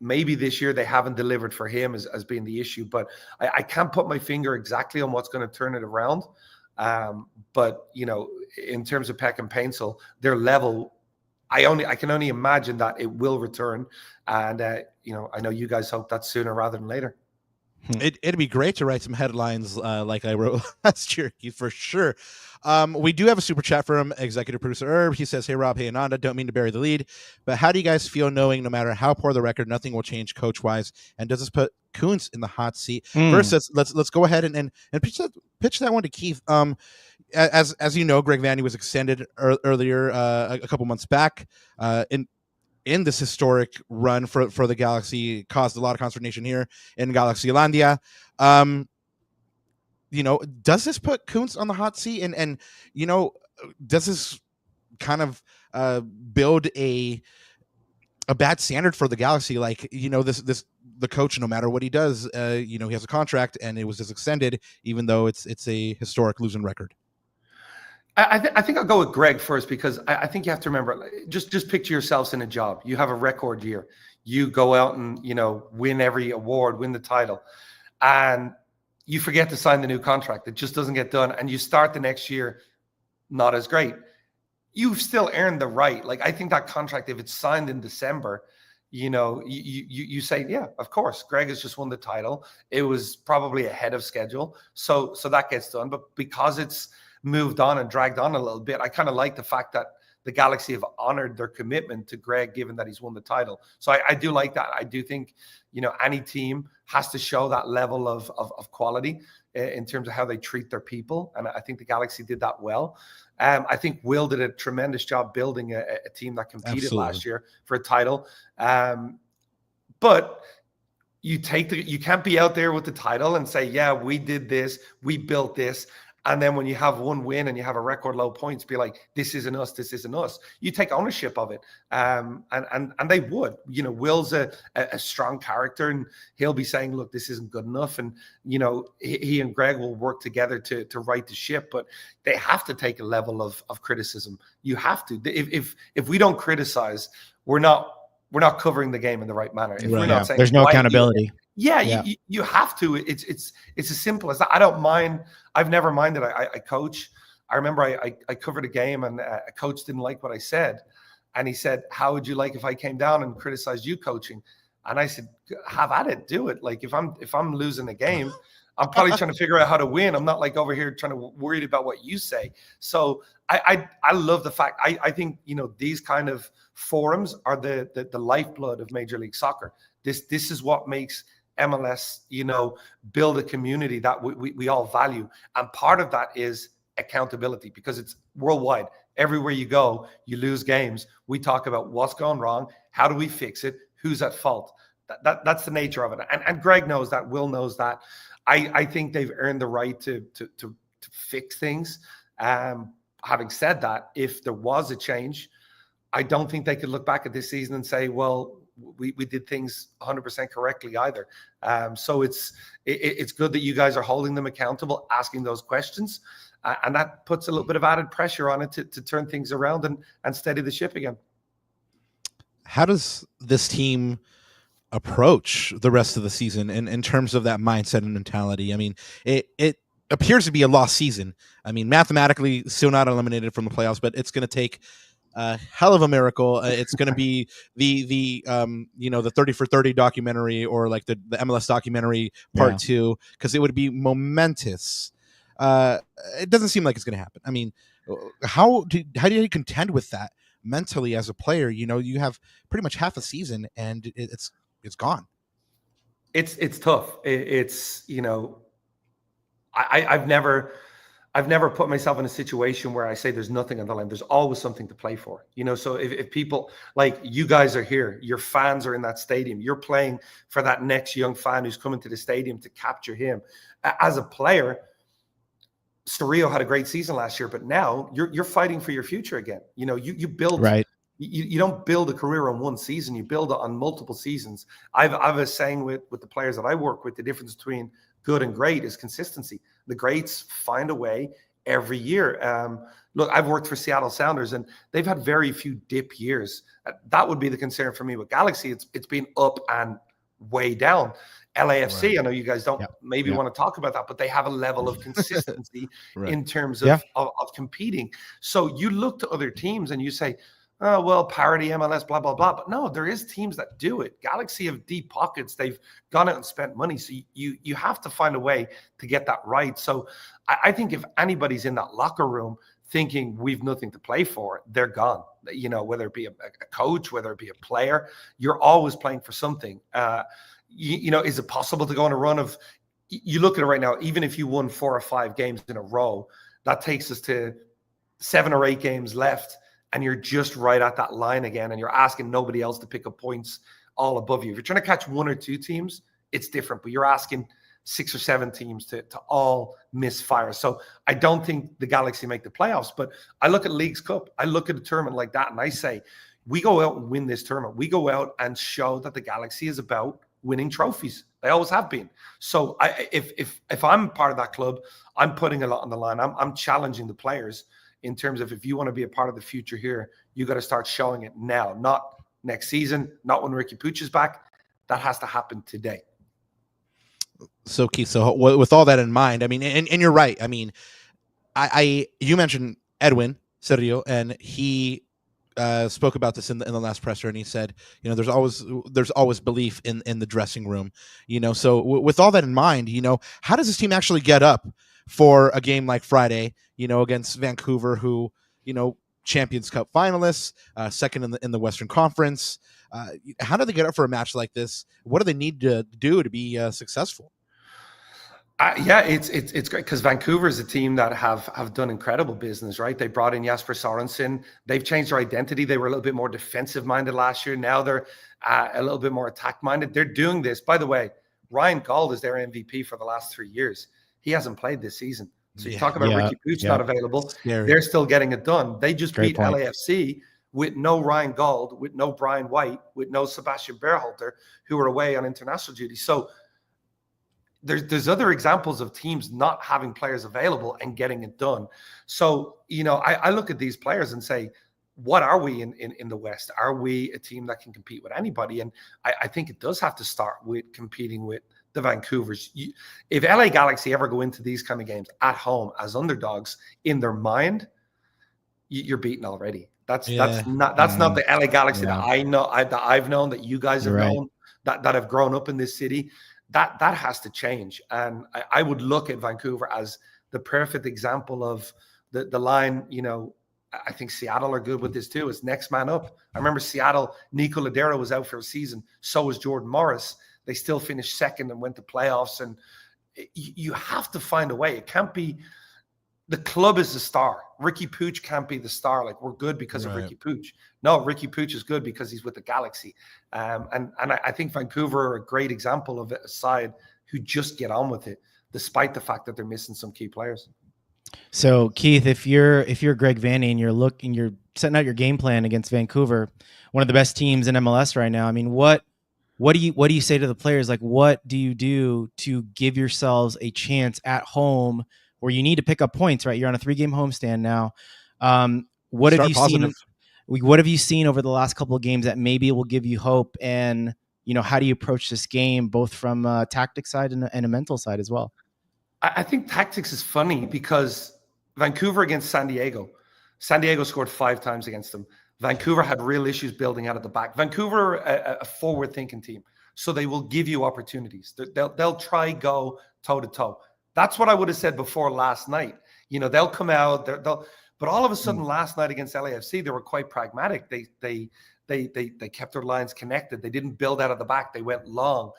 Maybe this year they haven't delivered for him as being the issue, but I can't put my finger exactly on what's going to turn it around. But in terms of Peck and Paintsel, their level, I can only imagine that it will return. And I know you guys hope that sooner rather than later. It'd be great to write some headlines like I wrote last year, Keith, for sure. We do have a super chat from executive producer Herb. He says, "Hey Rob, hey Ananda, don't mean to bury the lead, but how do you guys feel knowing no matter how poor the record, nothing will change coach wise? And does this put Kuntz in the hot seat?" First, let's go ahead and pitch that one to Keith. As you know, Greg Vanney was extended earlier a couple months back. In this historic run for the Galaxy, caused a lot of consternation here in Galaxylandia. Does this put Kuntz on the hot seat? And does this kind of build a bad standard for the Galaxy? Like, the coach, no matter what he does, he has a contract and it was just extended, even though it's a historic losing record. I think I'll go with Greg first, because I think you have to remember, just picture yourselves in a job. You have a record year. You go out and, win every award, win the title, and you forget to sign the new contract. It just doesn't get done. And you start the next year not as great. You've still earned the right. Like, I think that contract, if it's signed in December, you say, yeah, of course, Greg has just won the title. It was probably ahead of schedule. So that gets done. But because it's moved on and dragged on a little bit, I kind of like the fact that the Galaxy have honored their commitment to Greg, given that he's won the title. So I do like that. I do think, any team has to show that level of quality in terms of how they treat their people. And I think the Galaxy did that well. I think Will did a tremendous job building a team that competed Absolutely. last year for a title. But you can't be out there with the title and say, yeah, we did this, we built this. And then when you have one win and you have a record low points, be like, this isn't us, this isn't us. You take ownership of it. And they would. Will's a strong character, and he'll be saying, look, this isn't good enough. And, he and Greg will work together to right the ship, but they have to take a level of criticism. You have to. If we don't criticize, we're not covering the game in the right manner. If we're not saying, there's no accountability. Yeah. You have to. It's as simple as that. I don't mind. I've never minded. I coach. I remember I covered a game, and a coach didn't like what I said. And he said, "How would you like if I came down and criticized you coaching?" And I said, "Have at it, do it. Like, if I'm losing a game, I'm probably trying to figure out how to win. I'm not like over here trying to worried about what you say." So I love the fact. I think, these kind of forums are the lifeblood of Major League Soccer. This is what makes MLS, build a community that we all value. And part of that is accountability, because it's worldwide. Everywhere you go, you lose games. We talk about what's gone wrong. How do we fix it? who's at fault. That's the nature of it. And Greg knows that, Will knows that. I think they've earned the right to fix things. Having said that, if there was a change, I don't think they could look back at this season and say, well, we did things 100% correctly either. So it's good that you guys are holding them accountable, asking those questions, and that puts a little bit of added pressure on it to turn things around and steady the ship again. How does this team approach the rest of the season in terms of that mindset and mentality? I mean, it appears to be a lost season. I mean, mathematically still not eliminated from the playoffs, but it's going to take a hell of a miracle. It's going to be the 30 for 30 documentary, or like the MLS documentary part 2, because it would be momentous. It doesn't seem like it's going to happen. I mean, how do you contend with that mentally as a player? You have pretty much half a season and it's gone. It's tough. I've never put myself in a situation where I say there's nothing on the line. There's always something to play for, so if people like you guys are here, your fans are in that stadium, you're playing for that next young fan who's coming to the stadium to capture him. As a player, Storillo had a great season last year, but now you're fighting for your future again. You build, right. You don't build a career on one season. You build it on multiple seasons. I've a saying with the players that I work with, the difference between good and great is consistency. The greats find a way every year. Look, I've worked for Seattle Sounders, and they've had very few dip years. That would be the concern for me with Galaxy. It's been up and way down. LAFC, right. I know you guys don't want to talk about that, but they have a level of consistency right. in terms of competing. So you look to other teams and you say, oh, well, parity, MLS, blah, blah, blah. But no, there is teams that do it. Galaxy have deep pockets. They've gone out and spent money. So you have to find a way to get that right. So I think if anybody's in that locker room thinking we've nothing to play for, they're gone. Whether it be a coach, whether it be a player, you're always playing for something. Is it possible to go on a run of, you look at it right now, even if you won 4 or 5 games in a row, that takes us to 7 or 8 games left. And you're just right at that line again, and you're asking nobody else to pick up points all above you. If you're trying to catch 1 or 2 teams, it's different, but you're asking 6 or 7 teams to all misfire. So I don't think the Galaxy make the playoffs, but I look at Leagues Cup, I look at a tournament like that, and I say, we go out and win this tournament. We go out and show that the Galaxy is about winning trophies. They always have been. So if I'm part of that club, I'm putting a lot on the line. I'm challenging the players in terms of, if you want to be a part of the future here, you got to start showing it now, not next season, not when Ricky Puig is back. That has to happen today. So Keith, so with all that in mind, I mean, and you're right. I mean, you mentioned Edwin Cerrillo, and he spoke about this in the last presser, and he said, there's always belief in the dressing room, So with all that in mind, how does this team actually get up for a game like Friday, against Vancouver, who, Champions Cup finalists, second in the Western Conference? How do they get up for a match like this? What do they need to do to be successful? It's great because Vancouver is a team that have done incredible business, right? They brought in Jasper Sorensen. They've changed their identity. They were a little bit more defensive minded last year. Now they're a little bit more attack minded. They're doing this. By the way, Ryan Gauld is their MVP for the last 3 years. He hasn't played this season. So you talk about Ricky Puig not available. Scary. They're still getting it done. They just beat LAFC with no Ryan Gauld, with no Brian White, with no Sebastian Berhalter, who are away on international duty. So there's other examples of teams not having players available and getting it done. So, I look at these players and say, what are we in the West? Are we a team that can compete with anybody? And I think it does have to start with competing with the Vancouvers. If LA Galaxy ever go into these kind of games at home as underdogs, in their mind, you're beaten already. That's not the LA Galaxy that I know, that I've known, that you guys have known, that have grown up in this city. That has to change. And I would look at Vancouver as the perfect example of the line. I think Seattle are good with this too. It's next man up. I remember Seattle, Nico Ladero was out for a season. So was Jordan Morris. They still finished second and went to playoffs. And you have to find a way. It can't be the club is the star. Ricky Pooch can't be the star. Like, we're good because of Ricky Pooch. No, Ricky Pooch is good because he's with the Galaxy. And I think Vancouver are a great example of a side who just get on with it, despite the fact that they're missing some key players. So Keith, if you're Greg Vanney and you're setting out your game plan against Vancouver, one of the best teams in MLS right now, I mean, what do you say to the players? Like, what do you do to give yourselves a chance at home where you need to pick up points, right? You're on a 3-game homestand now. What have you seen? What have you seen over the last couple of games that maybe will give you hope? And, you know, how do you approach this game, both from a tactic side and a mental side as well? I think tactics is funny because Vancouver against San Diego scored 5 times against them. Vancouver had real issues building out of the back. Vancouver, a forward-thinking team, so they will give you opportunities. They'll try go toe-to-toe. That's what I would have said before last night. You know, they'll come out, but all of a sudden last night against LAFC, they were quite pragmatic. They kept their lines connected. They didn't build out of the back. They went long.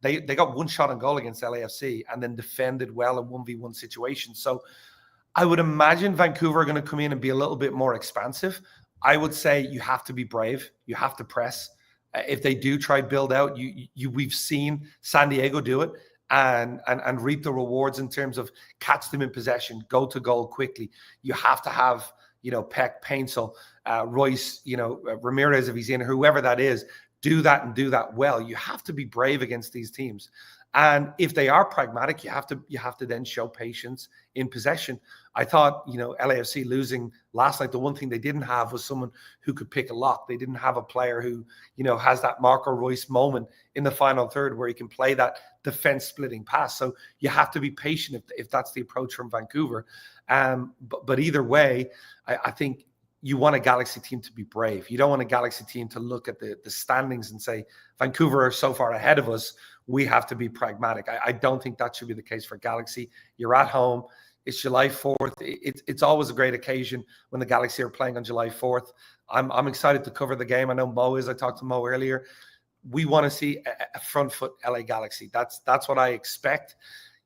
They got one shot on goal against LAFC and then defended well in 1v1 situations. So I would imagine Vancouver are going to come in and be a little bit more expansive. I would say you have to be brave. You have to press. If they do try build out, we've seen San Diego do it and reap the rewards in terms of catch them in possession, go to goal quickly. You have to have, you know, Peck, Paintsel, Ruiz, you know, Ramirez if he's in, whoever that is, do that and do that well. You have to be brave against these teams. And if they are pragmatic, you have to then show patience in possession. I thought, you know, LAFC losing last night, the one thing they didn't have was someone who could pick a lock. They didn't have a player who, you know, has that Marco Reus moment in the final third where he can play that defense splitting pass. So you have to be patient if that's the approach from Vancouver. But either way, I think you want a Galaxy team to be brave. You don't want a Galaxy team to look at the standings and say, Vancouver are so far ahead of us, we have to be pragmatic. I don't think that should be the case for Galaxy. You're at home. It's July 4th. It's always a great occasion when the Galaxy are playing on July 4th. I'm excited to cover the game. I know Mo is. I talked to Mo earlier. We want to see a front foot LA Galaxy. That's what I expect.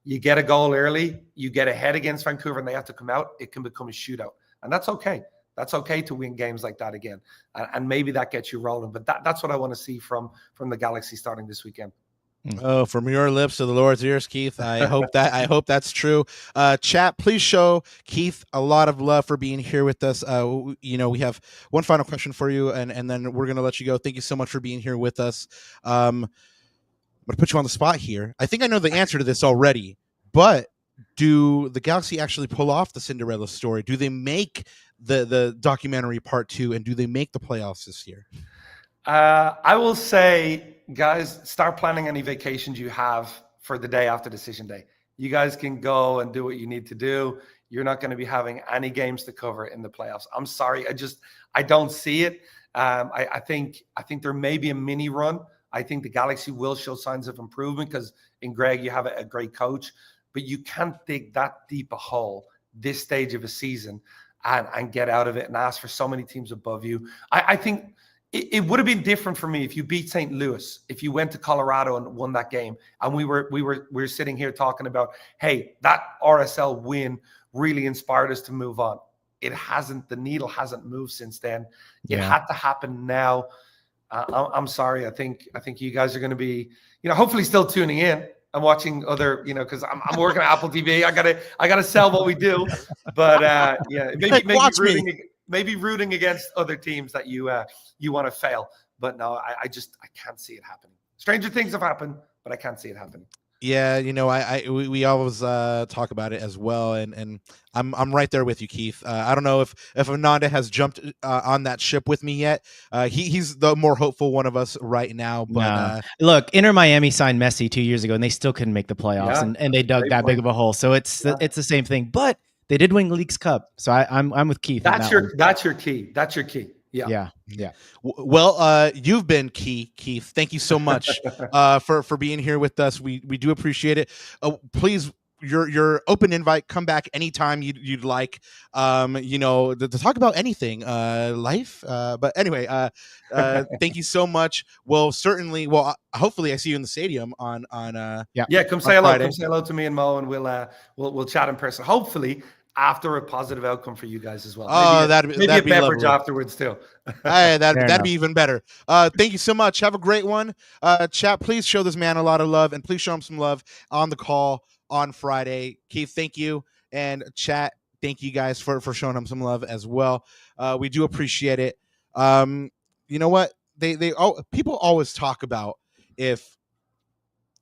You get a goal early, you get ahead against Vancouver and they have to come out, it can become a shootout. And that's okay. That's okay to win games like that again. And maybe that gets you rolling. But that's what I want to see from the Galaxy starting this weekend. Oh, from your lips to the Lord's ears, Keith. I hope that's true. Chat, please show Keith a lot of love for being here with us. You know, we have one final question for you, and then we're gonna let you go. Thank you so much for being here with us. I'm gonna put you on the spot here. I think I know the answer to this already, but do the Galaxy actually pull off the Cinderella story? Do they make the documentary part 2, and do they make the playoffs this year? I will say, guys, start planning any vacations you have for the day after decision day. You guys can go and do what you need to do. You're not going to be having any games to cover in the playoffs. I'm sorry. I don't see it. I think there may be a mini run. I think the Galaxy will show signs of improvement because in Greg, you have a great coach, but you can't dig that deep a hole this stage of a season and get out of it and ask for so many teams above you. I think it would have been different for me if you beat St. Louis, if you went to Colorado and won that game, and we were sitting here talking about, hey, that RSL win really inspired us to move on. It hasn't. The needle hasn't moved since then. It had to happen now. I'm sorry. I think you guys are going to be, you know, hopefully still tuning in and watching other, you know, because I'm working at Apple TV. I gotta sell what we do, but yeah, maybe rooting against other teams that you want to fail. But no, I can't see it happening. Stranger things have happened, but I can't see it happening. Yeah, you know, we always talk about it as well, and I'm right there with you, Keith. I don't know if Ananda has jumped on that ship with me yet. He's the more hopeful one of us right now. But look, Inter Miami signed Messi 2 years ago, and they still couldn't make the playoffs, and they dug that big of a hole. So it's the same thing. But they did win Leagues Cup, so I'm with Keith. That's your key. That's your key. Yeah. Well, you've been key, Keith. Thank you so much for being here with us. We do appreciate it. Please, your open invite. Come back anytime you'd like. You know, to talk about anything, life. But anyway, thank you so much. Well, certainly. Well, hopefully, I see you in the stadium on. Come say hello. Come say hello to me and Mo, and we'll chat in person. Hopefully. after a positive outcome for you guys as well. Oh, Maybe that'd a be beverage lovely. afterwards too. Hey, Fair that'd enough. be even better. Thank you so much. Have a great one. Chat, please show this man a lot of love, and please show him some love on the call on Friday. Keith, thank you. And chat, thank you guys for showing him some love as well. We do appreciate it. You know what? People always talk about if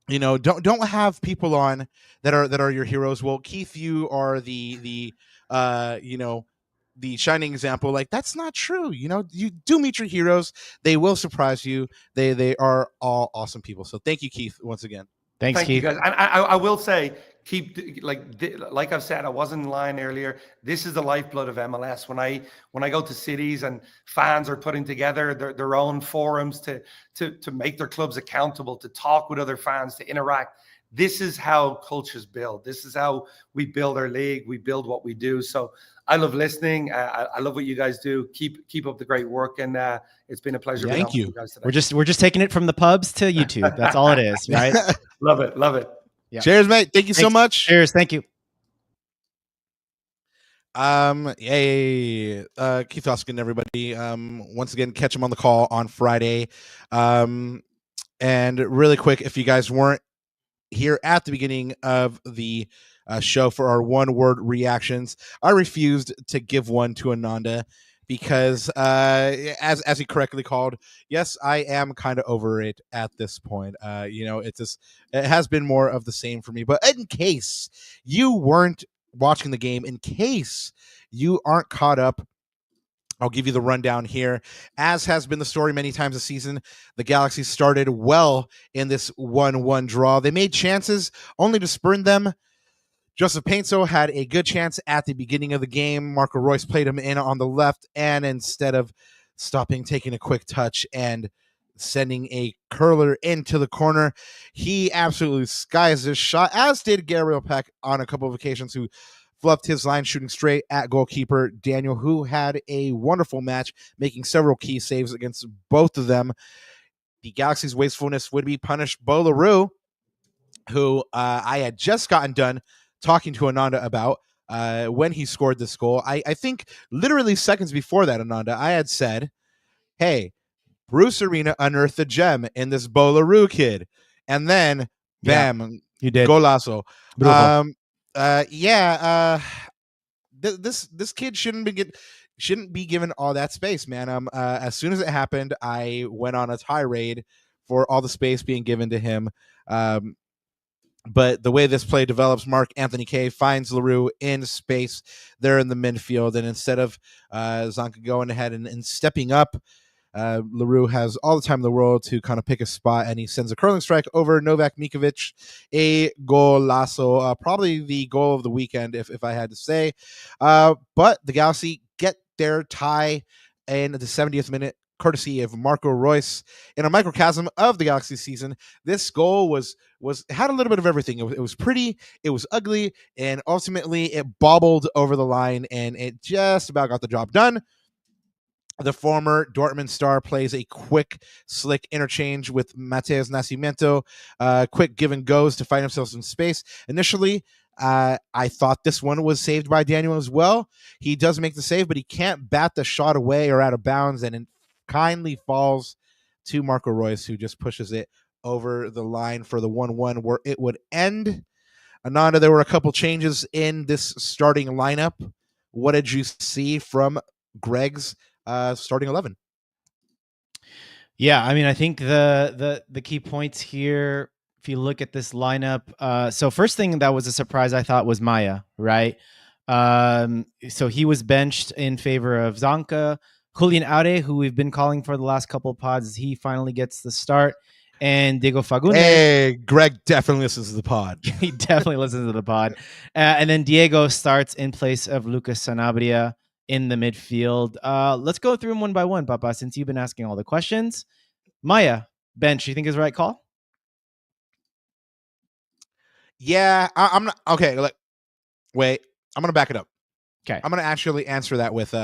don't have people on that are your heroes. Well, Keith, you are the shining example. Like, that's not true. You do meet your heroes. They will surprise you. They are all awesome people. So thank you, Keith, once again. Thanks, Thank you, Keith. guys. And I will say, like I've said, I wasn't in line earlier. This is the lifeblood of MLS. When I go to cities and fans are putting together their own forums to make their clubs accountable, to talk with other fans, to interact. This is how cultures build. This is how we build our league. We build what we do. So I love listening. I love what you guys do. Keep up the great work, and it's been a pleasure. Thank being you. on with you guys today. We're just taking it from the pubs to YouTube. That's all it is, right? Love it. Yeah. Cheers, mate. Thank you so Thanks. much. Cheers. Thank you. Keith Costigan, everybody. Once again, catch him on the call on Friday. And really quick, if you guys weren't here at the beginning of the show for our one-word reactions, I refused to give one to Ananda because, as he correctly called, yes, I am kind of over it at this point. It has been more of the same for me. But in case you weren't watching the game, in case you aren't caught up, I'll give you the rundown here. As has been the story many times this season, the Galaxy started well in this 1-1 draw. They made chances only to spurn them. Joseph Painso had a good chance at the beginning of the game. Marco Reus played him in on the left, and instead of stopping, taking a quick touch, and sending a curler into the corner, he absolutely skies this shot, as did Gabriel Peck on a couple of occasions, who fluffed his line shooting straight at goalkeeper Daniel, who had a wonderful match, making several key saves against both of them. The Galaxy's wastefulness would be punished by LaRue, who I had just gotten done talking to Ananda about when he scored this goal. I think literally seconds before that, Ananda, I had said, hey, Bruce Arena unearthed a gem in this Bo LaRue kid. And then, bam, You did. golazo. Brujo. This kid shouldn't be given all that space, man. As soon as it happened, I went on a tirade for all the space being given to him. But the way this play develops, Mark Anthony Kaye finds LaRue in space there in the midfield, and instead of Zonka going ahead and stepping up, LaRue has all the time in the world to kind of pick a spot, and he sends a curling strike over Novak Mikovic, a golazo, probably the goal of the weekend, if I had to say. But the Galaxy get their tie in the 70th minute, courtesy of Marco Reus. In a microcosm of the Galaxy season, this goal had a little bit of everything. It was pretty, it was ugly, and ultimately it bobbled over the line, and it just about got the job done. The former Dortmund star plays a quick, slick interchange with Mateus Nascimento. Quick give and goes to find himself some space. Initially, I thought this one was saved by Daniel as well. He does make the save, but he can't bat the shot away or out of bounds, and it kindly falls to Marco Reus, who just pushes it over the line for the 1-1 where it would end. Ananda, there were a couple changes in this starting lineup. What did you see from Greg's starting 11? Yeah, I mean, I think the key points here, if you look at this lineup, so first thing that was a surprise, I thought, was Maya, right? So he was benched in favor of Zonka. Julian Aude, who we've been calling for the last couple of pods, he finally gets the start. And Diego Fagundes. Hey, Greg definitely listens to the pod. He definitely listens to the pod. And then Diego starts in place of Lucas Sanabria in the midfield. Let's go through them one by one, Papa, since you've been asking all the questions. Maya, bench, you think is the right call? Yeah, I'm not. Okay, wait. I'm going to back it up. Okay. I'm going to actually answer that with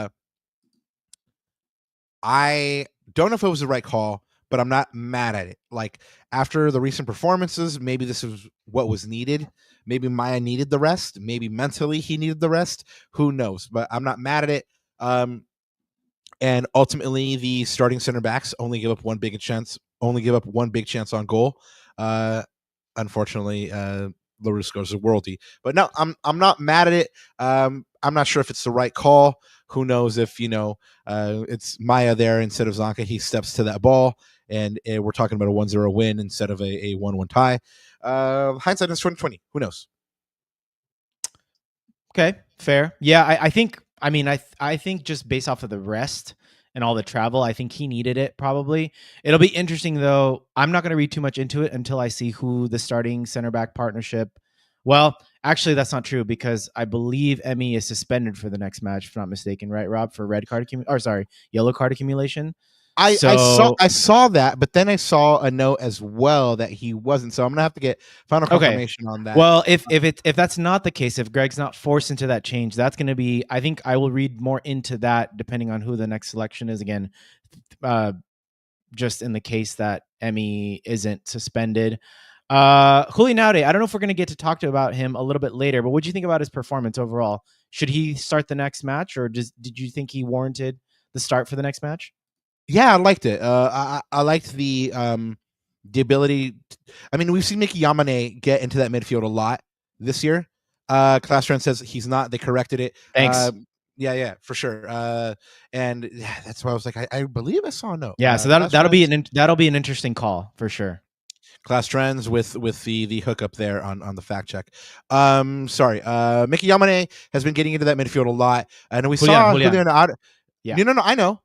I don't know if it was the right call, but I'm not mad at it. Like after the recent performances, maybe this is what was needed. Maybe Maya needed the rest. Maybe mentally he needed the rest. Who knows? But I'm not mad at it. And ultimately, the starting center backs only give up one big chance. Only give up one big chance on goal. Unfortunately, Ruiz scores a worldie. But no, I'm not mad at it. I'm not sure if it's the right call. Who knows if it's Maya there instead of Zonka. He steps to that ball, and we're talking about a 1-0 win instead of a 1-1 tie. Hindsight is 2020. Who knows? Okay, fair. Yeah, I think. I mean, I think just based off of the rest and all the travel, I think he needed it probably. It'll be interesting though. I'm not going to read too much into it until I see who the starting center back partnership. Well, actually, that's not true because I believe Emmy is suspended for the next match, if I'm not mistaken, right, Rob? For yellow card accumulation. I saw that, but then I saw a note as well that he wasn't. So I'm gonna have to get final confirmation on that. Well, if that's not the case, if Greg's not forced into that change, that's going to be. I think I will read more into that depending on who the next selection is. Again, just in the case that Emmy isn't suspended. Julian Aude, I don't know if we're going to get to talk about him a little bit later, but what do you think about his performance overall? Should he start the next match, or did you think he warranted the start for the next match? Yeah, I liked it. I liked the ability. I mean, we've seen Mickey Yamane get into that midfield a lot this year. Classrun says he's not. They corrected it. Thanks. Yeah, for sure. And yeah, that's why I was like, I believe I saw a note. Yeah, so that'll be an interesting call for sure. Class trends with the hookup there on the fact check. Sorry. Mickey Yamane has been getting into that midfield a lot, and we saw Julian Aude. Yeah. No, I know.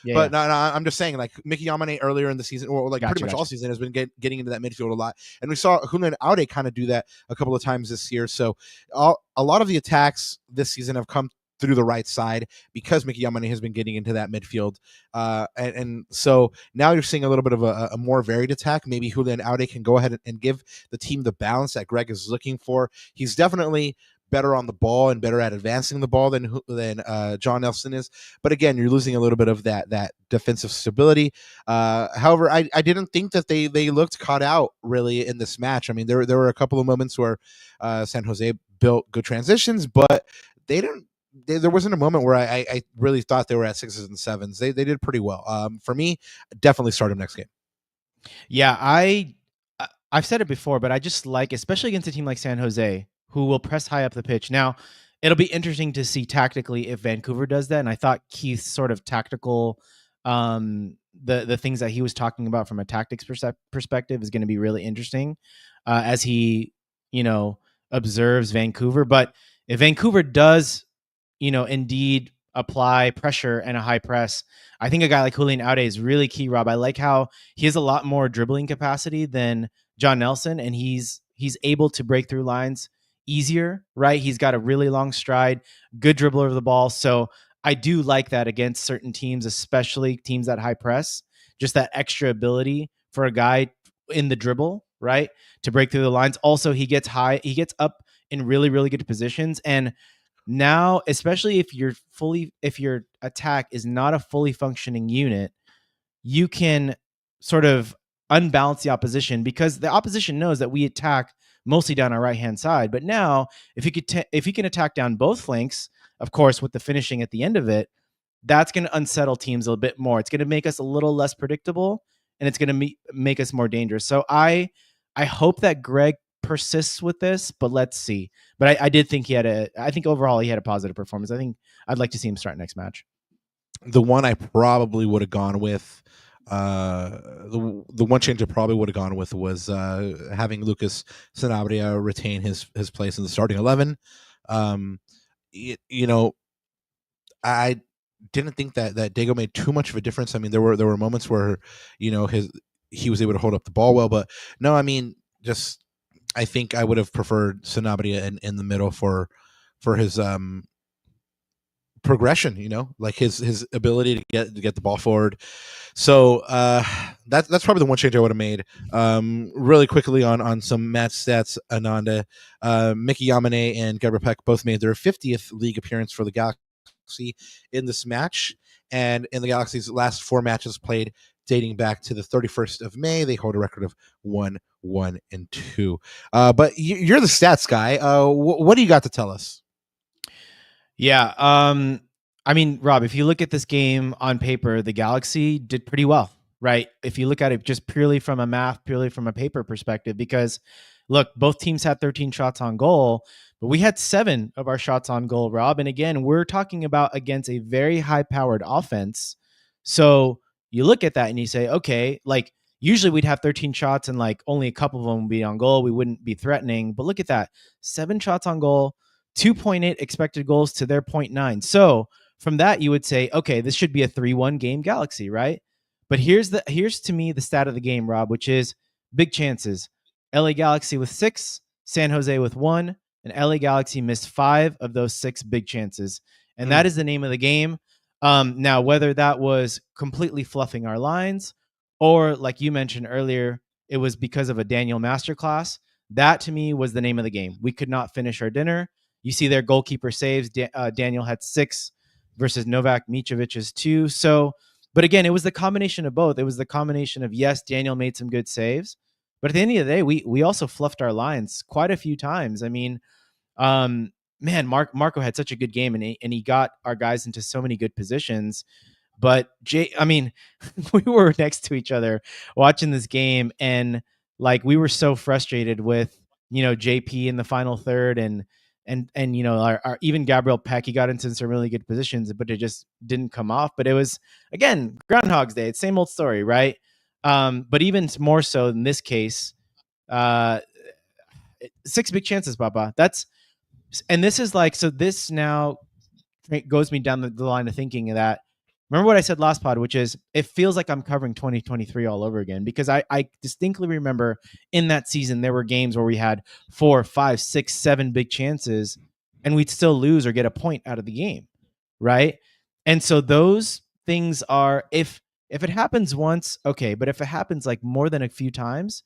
Yeah, but no, I'm just saying, like Mickey Yamane earlier in the season, or like pretty much all season, has been getting into that midfield a lot, and we saw Julian Aude kind of do that a couple of times this year. So a lot of the attacks this season have come through the right side because Mickey Yamane has been getting into that midfield, and so now you're seeing a little bit of a more varied attack. Maybe Julian Aude can go ahead and give the team the balance that Greg is looking for. He's definitely better on the ball and better at advancing the ball than John Nelson is. But again, you're losing a little bit of that defensive stability. However, I didn't think that they looked caught out really in this match. I mean, there were a couple of moments where San Jose built good transitions, but they didn't. There wasn't a moment where I really thought they were at 6s and 7s. They did pretty well. For me, definitely start them next game. Yeah, I've said it before, but I just like, especially against a team like San Jose, who will press high up the pitch. Now, it'll be interesting to see tactically if Vancouver does that. And I thought Keith's sort of tactical, the things that he was talking about from a tactics perspective is going to be really interesting as he, observes Vancouver. But if Vancouver does, indeed apply pressure and a high press, I think a guy like Julian Aude is really key, Rob. I like how he has a lot more dribbling capacity than John Nelson, and he's able to break through lines easier, right? He's got a really long stride, good dribbler of the ball. So I do like that against certain teams, especially teams that high press, just that extra ability for a guy in the dribble, right? To break through the lines. Also, he gets up in really, really good positions. And now, especially if your attack is not a fully functioning unit, you can sort of unbalance the opposition because the opposition knows that we attack mostly down our right-hand side. But now, if you can attack down both flanks, of course, with the finishing at the end of it, that's going to unsettle teams a bit more. It's going to make us a little less predictable, and it's going to make us more dangerous. So I hope that Greg persists with this, but let's see. But I did think I think overall he had a positive performance. I think I'd like to see him start next match. The one I probably would have gone with, the one change I probably would have gone with was having Lucas Sanabria retain his place in the starting 11. I didn't think that Dago made too much of a difference. I mean, there were moments where he was able to hold up the ball well, but no, I mean, just I think I would have preferred Sanabria in the middle for his progression, like his ability to get the ball forward. So that's probably the one change I would have made. Really quickly on some match stats, Ananda, Mickey Yamane and Gabriel Peck both made their 50th league appearance for the Galaxy in this match, and in the Galaxy's last 4 matches played, dating back to the 31st of May. They hold a record of 1-1-2. But you're the stats guy. What do you got to tell us? Yeah. I mean, Rob, if you look at this game on paper, the Galaxy did pretty well, right? If you look at it just purely from a paper perspective, because look, both teams had 13 shots on goal, but we had 7 of our shots on goal, Rob. And again, we're talking about against a very high-powered offense. So you look at that and you say, okay, like usually we'd have 13 shots and like only a couple of them would be on goal. We wouldn't be threatening. But look at that. 7 shots on goal, 2.8 expected goals to their 0.9. So from that, you would say, okay, this should be a 3-1 game Galaxy, right? But here's to me the stat of the game, Rob, which is big chances. LA Galaxy with 6, San Jose with 1, and LA Galaxy missed 5 of those 6 big chances. And that is the name of the game. Now, whether that was completely fluffing our lines or, like you mentioned earlier, it was because of a Daniel masterclass, that to me was the name of the game. We could not finish our dinner. You see their goalkeeper saves. Daniel had 6 versus Novak Michovic's 2. So, but again, it was the combination of both. It was the combination of, yes, Daniel made some good saves, but at the end of the day, we also fluffed our lines quite a few times. I mean, man, Marco had such a good game, and he got our guys into so many good positions. But I mean, we were next to each other watching this game, and like we were so frustrated with JP in the final third, and our even Gabriel Peck, he got into some really good positions, but it just didn't come off. But it was, again, Groundhog's Day. It's same old story, right? But even more so in this case, 6 big chances, Papa. And this is like, so this now goes me down the line of thinking that, remember what I said last pod, which is it feels like I'm covering 2023 all over again, because I distinctly remember in that season, there were games where we had 4, 5, 6, 7 big chances and we'd still lose or get a point out of the game. Right. And so those things are, if it happens once, okay. But if it happens like more than a few times,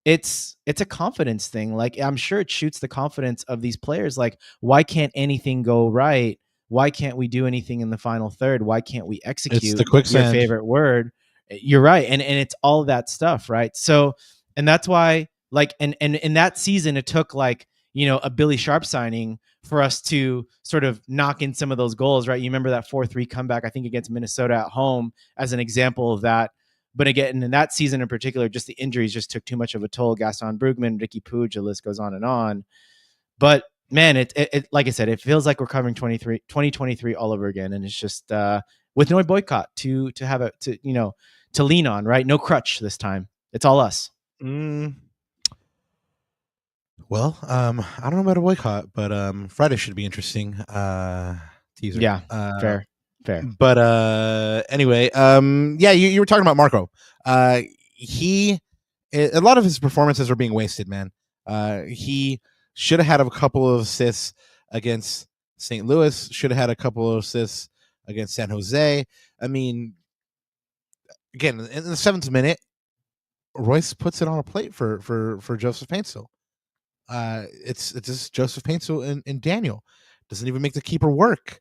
it's a confidence thing. Like, I'm sure it shoots the confidence of these players. Like, why can't anything go right? Why can't we do anything in the final third? Why can't we execute? It's the quicksand. Your favorite word. You're right. And it's all of that stuff, right? So, and that's why, like, and in that season, it took like, a Billy Sharp signing for us to sort of knock in some of those goals, right? You remember that 4-3 comeback, I think, against Minnesota at home as an example of that. But again, in that season in particular, just the injuries just took too much of a toll. Gaston Brugman, Ricky Puig, the list goes on and on. But man, it like I said, it feels like we're covering 2023 all over again, and it's just with no boycott to have to lean on, right? No crutch this time. It's all us. Well, I don't know about a boycott, but Friday should be interesting. Teaser. Yeah, fair. But anyway, yeah, you were talking about Marco. A lot of his performances are being wasted, man. He should have had a couple of assists against St. Louis, should have had a couple of assists against San Jose. I mean, again, in the 7th minute, Ruiz puts it on a plate for Joseph Paintsel. It's just Joseph Paintsel and Daniel. Doesn't even make the keeper work.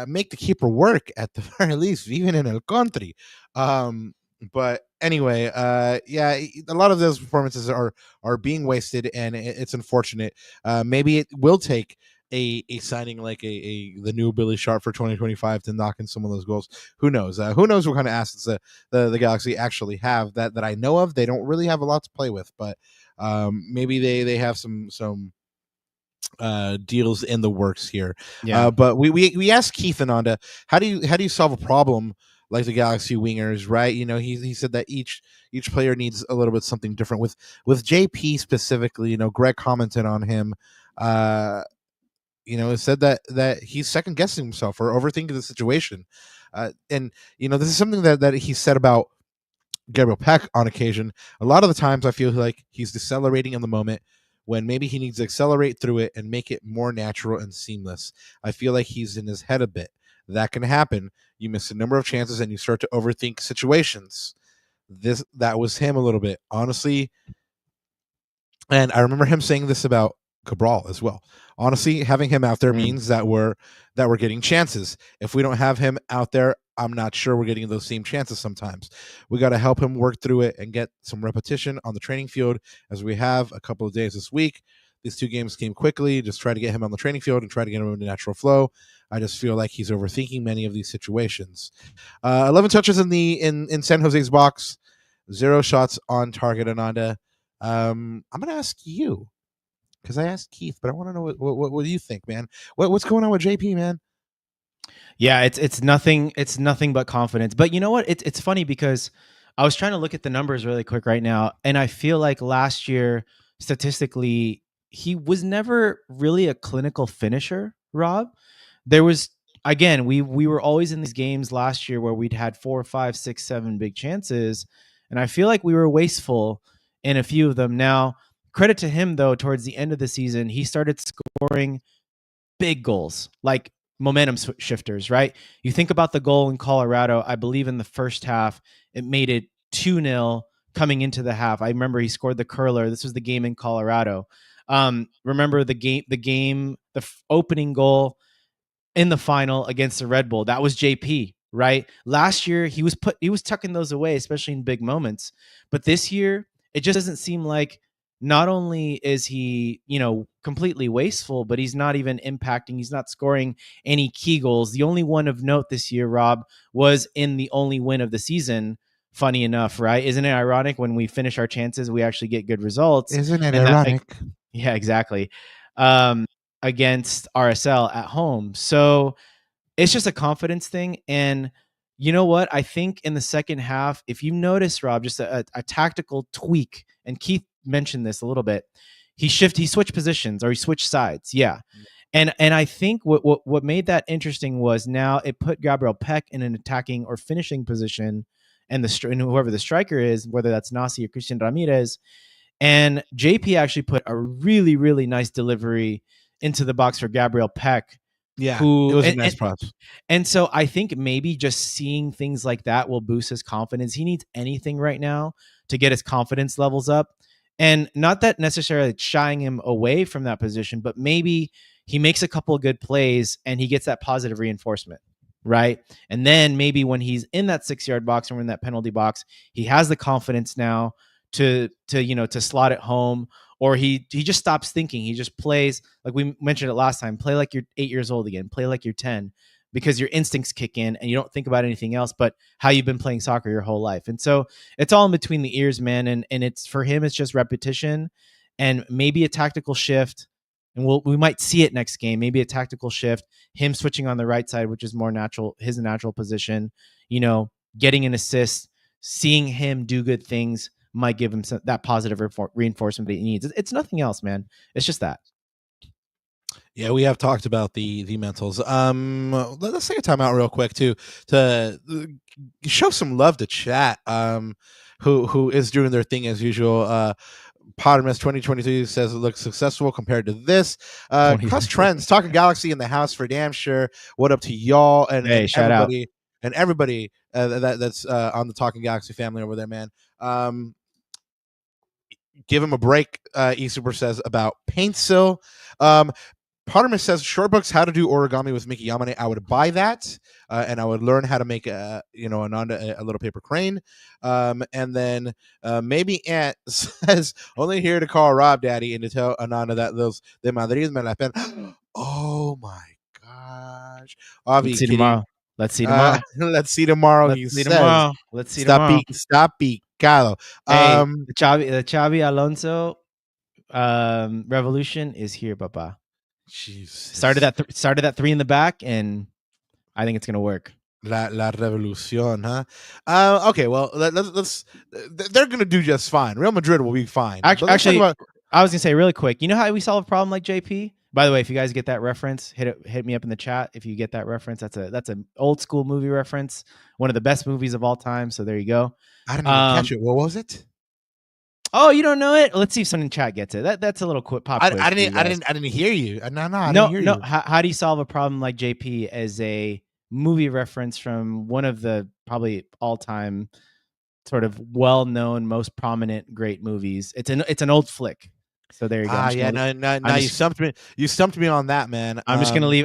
Make the keeper work at the very least, even in El Country. But anyway, yeah, a lot of those performances are being wasted, and it's unfortunate. Maybe it will take a signing like the new Billy Sharp for 2025 to knock in some of those goals. Who knows? Who knows what kind of assets the Galaxy actually have that I know of. They don't really have a lot to play with, but maybe they have some deals in the works here. Yeah. But we asked Keith Ananda, how do you solve a problem like the Galaxy wingers, right? He said that each player needs a little bit something different. With JP specifically, Greg commented on him. Said that he's second guessing himself or overthinking the situation. And this is something that he said about Gabriel Peck on occasion. A lot of the times I feel like he's decelerating in the moment when maybe he needs to accelerate through it and make it more natural and seamless. I feel like he's in his head a bit. That can happen. You miss a number of chances and you start to overthink situations. That was him a little bit, honestly. And I remember him saying this about Cabral as well. Honestly, having him out there means that we're getting chances. If we don't have him out there I'm not sure we're getting those same chances sometimes. We got to help him work through it and get some repetition on the training field, as we have a couple of days this week. These 2 games came quickly. Just try to get him on the training field and try to get him in the natural flow. I just feel like he's overthinking many of these situations. 11 touches in San Jose's box, 0 shots on target, Ananda. I'm going to ask you, because I asked Keith, but I want to know what do you think, man? What's going on with JP, man? Yeah, it's nothing but confidence. But you know what? It's funny because I was trying to look at the numbers really quick right now, and I feel like last year, statistically, he was never really a clinical finisher, Rob. There was, again, we were always in these games last year where we'd had 4, 5, 6, 7 big chances, and I feel like we were wasteful in a few of them. Now, credit to him, though, towards the end of the season, he started scoring big goals, like momentum shifters, right? You think about the goal in Colorado, I believe in the first half, it made it 2-0 coming into the half. I remember he scored the curler. This was the game in Colorado. Remember the opening goal in the final against the Red Bull. That was JP, right? Last year he was tucking those away, especially in big moments. But this year, it just doesn't seem like, not only is he, completely wasteful, but he's not even impacting. He's not scoring any key goals. The only one of note this year, Rob, was in the only win of the season. Funny enough, right? Isn't it ironic when we finish our chances, we actually get good results? Isn't it ironic? Yeah, exactly. Against RSL at home. So it's just a confidence thing. And you know what? I think in the second half, if you notice, Rob, just a tactical tweak, and Keith mentioned this a little bit, he switched positions, or he switched sides. Yeah. And I think what made that interesting was, now it put Gabriel Peck in an attacking or finishing position, and whoever the striker is, whether that's Nasi or Christian Ramirez, and JP actually put a really, really nice delivery into the box for Gabriel Peck. Yeah, it was a nice prop. And so I think maybe just seeing things like that will boost his confidence. He needs anything right now to get his confidence levels up. And not that necessarily shying him away from that position, but maybe he makes a couple of good plays and he gets that positive reinforcement, right? And then maybe when he's in that 6-yard box or in that penalty box, he has the confidence now to slot it home, or he just stops thinking. He just plays, like we mentioned it last time, play like you're 8 years old again, play like you're 10, because your instincts kick in and you don't think about anything else but how you've been playing soccer your whole life. And so it's all in between the ears, man. And it's, for him, it's just repetition and maybe a tactical shift. And we might see it next game, maybe a tactical shift, him switching on the right side, which is more natural, his natural position, getting an assist, seeing him do good things might give him that positive reinforcement that he needs. It's nothing else, man. It's just that. Yeah, we have talked about the mentals. Let's take a time out real quick to show some love to chat. Who is doing their thing as usual. Pottermus 2022 says it looks successful compared to this. Cross Trends talking Galaxy in the house for damn sure. What up to y'all and shout everybody out. and everybody that's on the Talking Galaxy family over there, man. Give him a break. eSuper says about Paintsil. Pottermus says short books how to do origami with Mickey Yamane. I would buy that, and I would learn how to make a little paper crane. And then maybe Ant says only here to call Rob Daddy and to tell Ananda that those de Madrid me la pen. Oh my gosh! Avi, Let's see tomorrow. Let's see tomorrow. Let's see tomorrow. Let's He see says, tomorrow. Let's see tomorrow. Stop picado. Hey, the Xavi Alonso revolution is here, Papa. Jesus. Started at 3 in the back, and I think it's gonna work. La revolución, huh? Okay, well, let's. They're gonna do just fine. Real Madrid will be fine. Actually, I was gonna say really quick. You know how we solve a problem like JP? By the way, if you guys get that reference, hit me up in the chat. If you get that reference, that's an old school movie reference, one of the best movies of all time. So there you go. I didn't even catch it. What was it? Oh, you don't know it? Let's see if someone in chat gets it. That's a little quick pop. I didn't hear you. I didn't hear you. How do you solve a problem like JP as a movie reference from one of the probably all time sort of well known, most prominent, great movies? It's an old flick. So there you go. You stumped me. You stumped me on that, man. I'm just gonna leave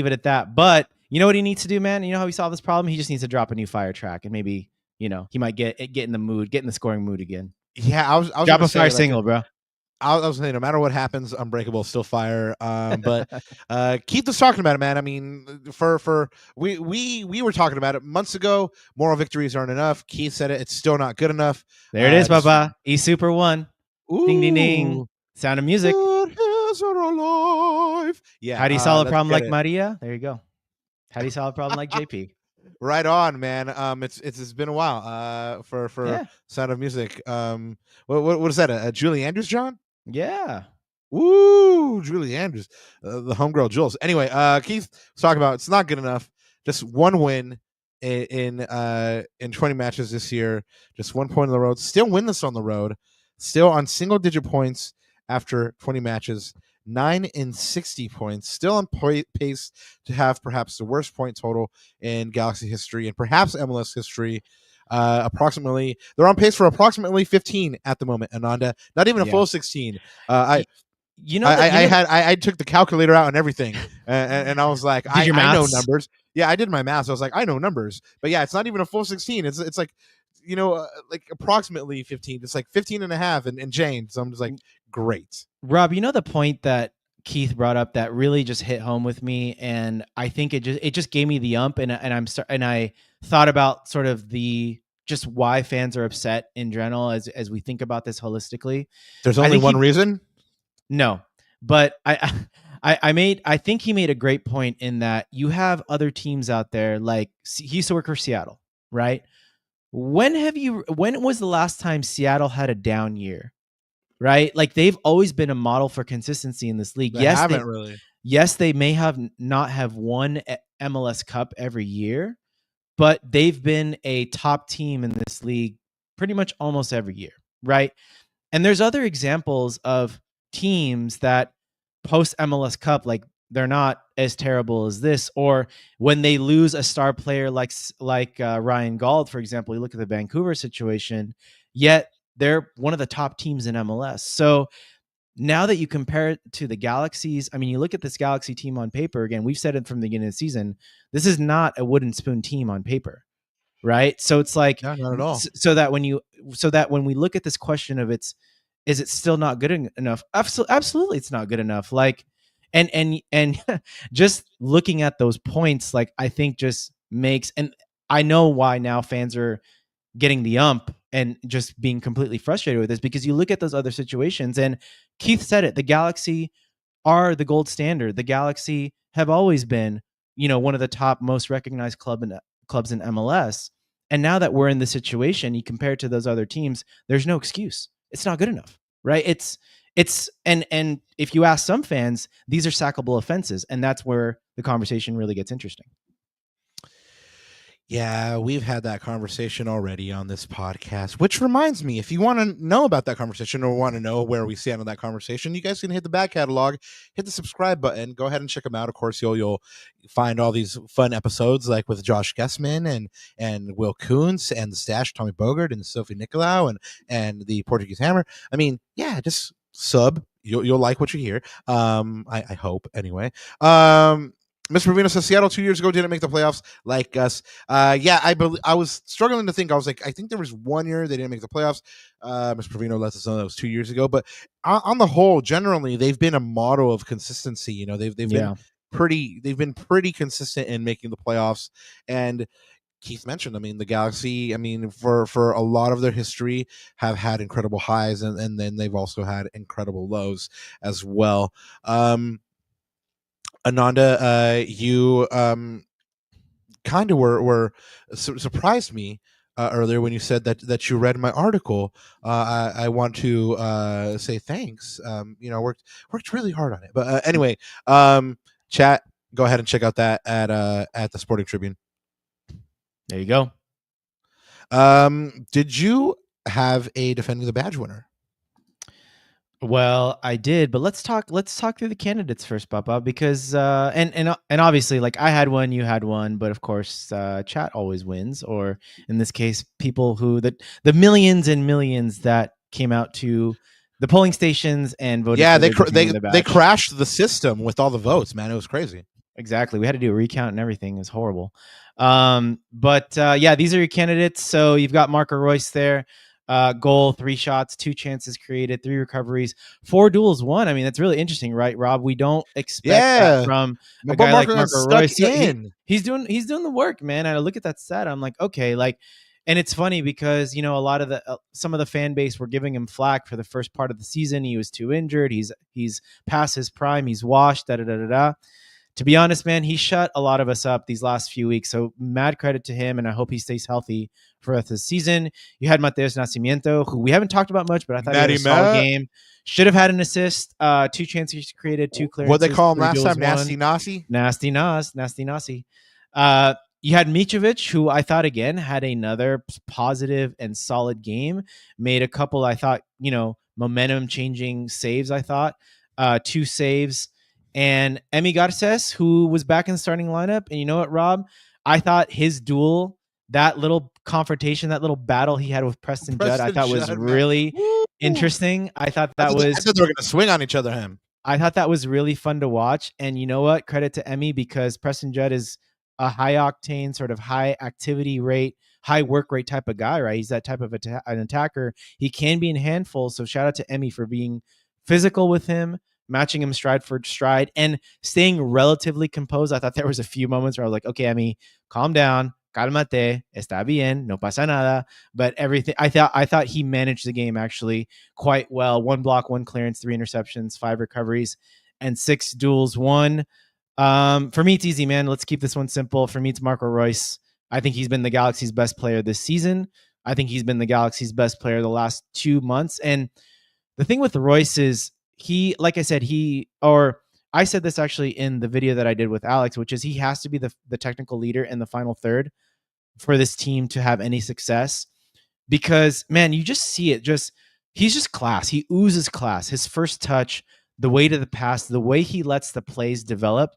it at that. But You know what he needs to do, man? You know how we solve this problem? He just needs to drop a new fire track, and maybe he might get in the mood, get in the scoring mood again. Yeah, I was Drop gonna a say, fire like, single, bro. I was saying, no matter what happens, Unbreakable still fire. But Keith was talking about it, man. I mean, for we were talking about it months ago. Moral victories aren't enough. Keith said it. It's still not good enough. There it is, just- Baba. E Super 1. Ding, ding, ding. Ooh. Sound of music. Good hills are alive. Yeah. How do you solve a let's problem get like it. Maria? There you go. How do you solve a problem like JP? Right on, man. It's been a while. For Yeah. Sound of Music. What is that? A Julie Andrews, John? Yeah. Woo, Julie Andrews, the homegirl Jules. Anyway, Keith was talking about it's not good enough. Just one win in 20 matches this year. Just 1 point on the road. Still winless on the road. Still on single digit points after 20 matches. 9 in 60 points. Still on pace to have perhaps the worst point total in Galaxy history and perhaps MLS history. Approximately, they're on pace for approximately 15 at the moment. Ananda, not even a full 16. I took the calculator out and everything, and I was like, I know numbers. Yeah, I did my math. So I was like, I know numbers, but yeah, it's not even a full 16. It's like, like approximately 15. It's like 15 and a half and change. So I'm just like, great. Rob, the point that Keith brought up that really just hit home with me, and I think it just gave me the ump, and I thought about sort of the just why fans are upset in general as we think about this holistically. There's only one reason. No, but I think he made a great point in that you have other teams out there, like he used to work for Seattle, right? When was the last time Seattle had a down year? Right? Like they've always been a model for consistency in this league. Yes, they may have not have won MLS Cup every year, but they've been a top team in this league pretty much almost every year, right? And there's other examples of teams that post MLS Cup, like they're not as terrible as this, or when they lose a star player like Ryan Gauld, for example, you look at the Vancouver situation, yet they're one of the top teams in MLS. So now that you compare it to the Galaxies, I mean, you look at this Galaxy team on paper, again, we've said it from the beginning of the season, this is not a wooden spoon team on paper, right? So it's like, no, not at all. So that when we look at this question of is it still not good enough? Absolutely, it's not good enough. Like, and just looking at those points, like I think just makes, and I know why now fans are getting the ump and just being completely frustrated with this, because you look at those other situations, and Keith said it, the Galaxy are the gold standard. The Galaxy have always been, one of the top most recognized clubs in MLS. And now that we're in this situation, you compare it to those other teams, there's no excuse. It's not good enough, right? And if you ask some fans, these are sackable offenses, and that's where the conversation really gets interesting. Yeah, we've had that conversation already on this podcast, which reminds me, if you want to know about that conversation or want to know where we stand on that conversation, you guys can hit the back catalog, hit the subscribe button, go ahead and check them out. Of course, you'll find all these fun episodes like with Josh Guessman and Will Kuntz and the Stash, Tommy Bogert and Sophie Nicolau and the Portuguese Hammer. I mean, yeah, just sub. You'll like what you hear. I hope anyway. Mr. Provino says Seattle 2 years ago didn't make the playoffs like us. Yeah, I was struggling to think. I was like, I think there was 1 year they didn't make the playoffs. Mr. Provino lets us know that was 2 years ago. But on the whole, generally, they've been a model of consistency. They've been pretty consistent in making the playoffs. And Keith mentioned, I mean, the Galaxy, I mean, for a lot of their history have had incredible highs, and then they've also had incredible lows as well. Ananda, you kind of were surprised me earlier when you said that you read my article. I want to say thanks. Worked really hard on it. But anyway, chat, go ahead and check out that at the Sporting Tribune. There you go. Did you have a Defending the Badge winner? Well, I did, but let's talk through the candidates first, Papa, because and obviously, like, I had one, you had one, but of course, chat always wins, or in this case, people who the millions and millions that came out to the polling stations and voted. Yeah, they crashed the system with all the votes, man. It was crazy. Exactly. We had to do a recount and everything. It was horrible. But yeah, these are your candidates. So you've got Marco Reus there. Goal, 3 shots, 2 chances created, 3 recoveries, 4 duels won. I mean, that's really interesting, right, Rob? We don't expect that Yeah. from a But guy like Marco got Marco stuck Reus. So in. he's doing the work, man. And I look at that stat, I'm like, okay, like, and it's funny because, you know, a lot of the some of the fan base were giving him flack for the first part of the season. He was too injured. He's past his prime. He's washed. Da da da da da. To be honest, man, he shut a lot of us up these last few weeks. So mad credit to him, and I hope he stays healthy for the season. You had Mateus Nascimento, who we haven't talked about much, but I thought he had a solid game. Should have had an assist, 2 chances created, 2 clearances. What they call him last duels, time, Nasty Nasi? Nasty Nasi. You had Mitrovic, who I thought, again, had another positive and solid game. Made a couple, I thought, you know, momentum-changing saves, I thought. 2 saves. And Emi Garces, who was back in the starting lineup. And you know what, Rob? I thought his duel, that little confrontation, that little battle he had with Preston Judd, I thought was really interesting. I thought that was... I thought they were going to swing on each other, him. I thought that was really fun to watch. And you know what? Credit to Emi, because Preston Judd is a high octane, sort of high activity rate, high work rate type of guy, right? He's that type of an attacker. He can be in handfuls. So shout out to Emi for being physical with him, matching him stride for stride, and staying relatively composed. I thought there was a few moments where I was like, okay, Emi, calm down. Cálmate, está bien, no pasa nada. But everything, I thought he managed the game actually quite well. 1 block, 1 clearance, 3 interceptions, 5 recoveries, and 6 duels won. For me, it's easy, man. Let's keep this one simple. For me, it's Marco Reus. I think he's been the Galaxy's best player this season. I think he's been the Galaxy's best player the last 2 months. And the thing with Reus is, he, like I said, I said this actually in the video that I did with Alex, which is he has to be the technical leader in the final third for this team to have any success. Because, man, you just see it. He's just class. He oozes class. His first touch, the way to the pass, the way he lets the plays develop.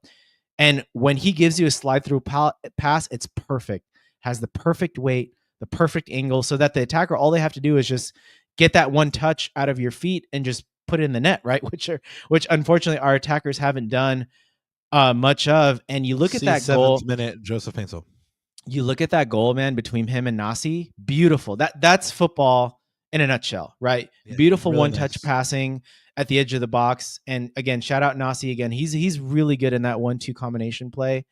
And when he gives you a slide through pass, it's perfect. Has the perfect weight, the perfect angle, so that the attacker, all they have to do is just get that one touch out of your feet and just put it in the net, right? Which unfortunately our attackers haven't done much of. And you look at that goal. 7th minute, Joseph Painzel. You look at that goal, man, between him and Nasi. Beautiful. That's football in a nutshell, right? Yeah, beautiful really one-touch passing at the edge of the box. And again, shout out Nasi again. He's really good in that 1-2 combination play.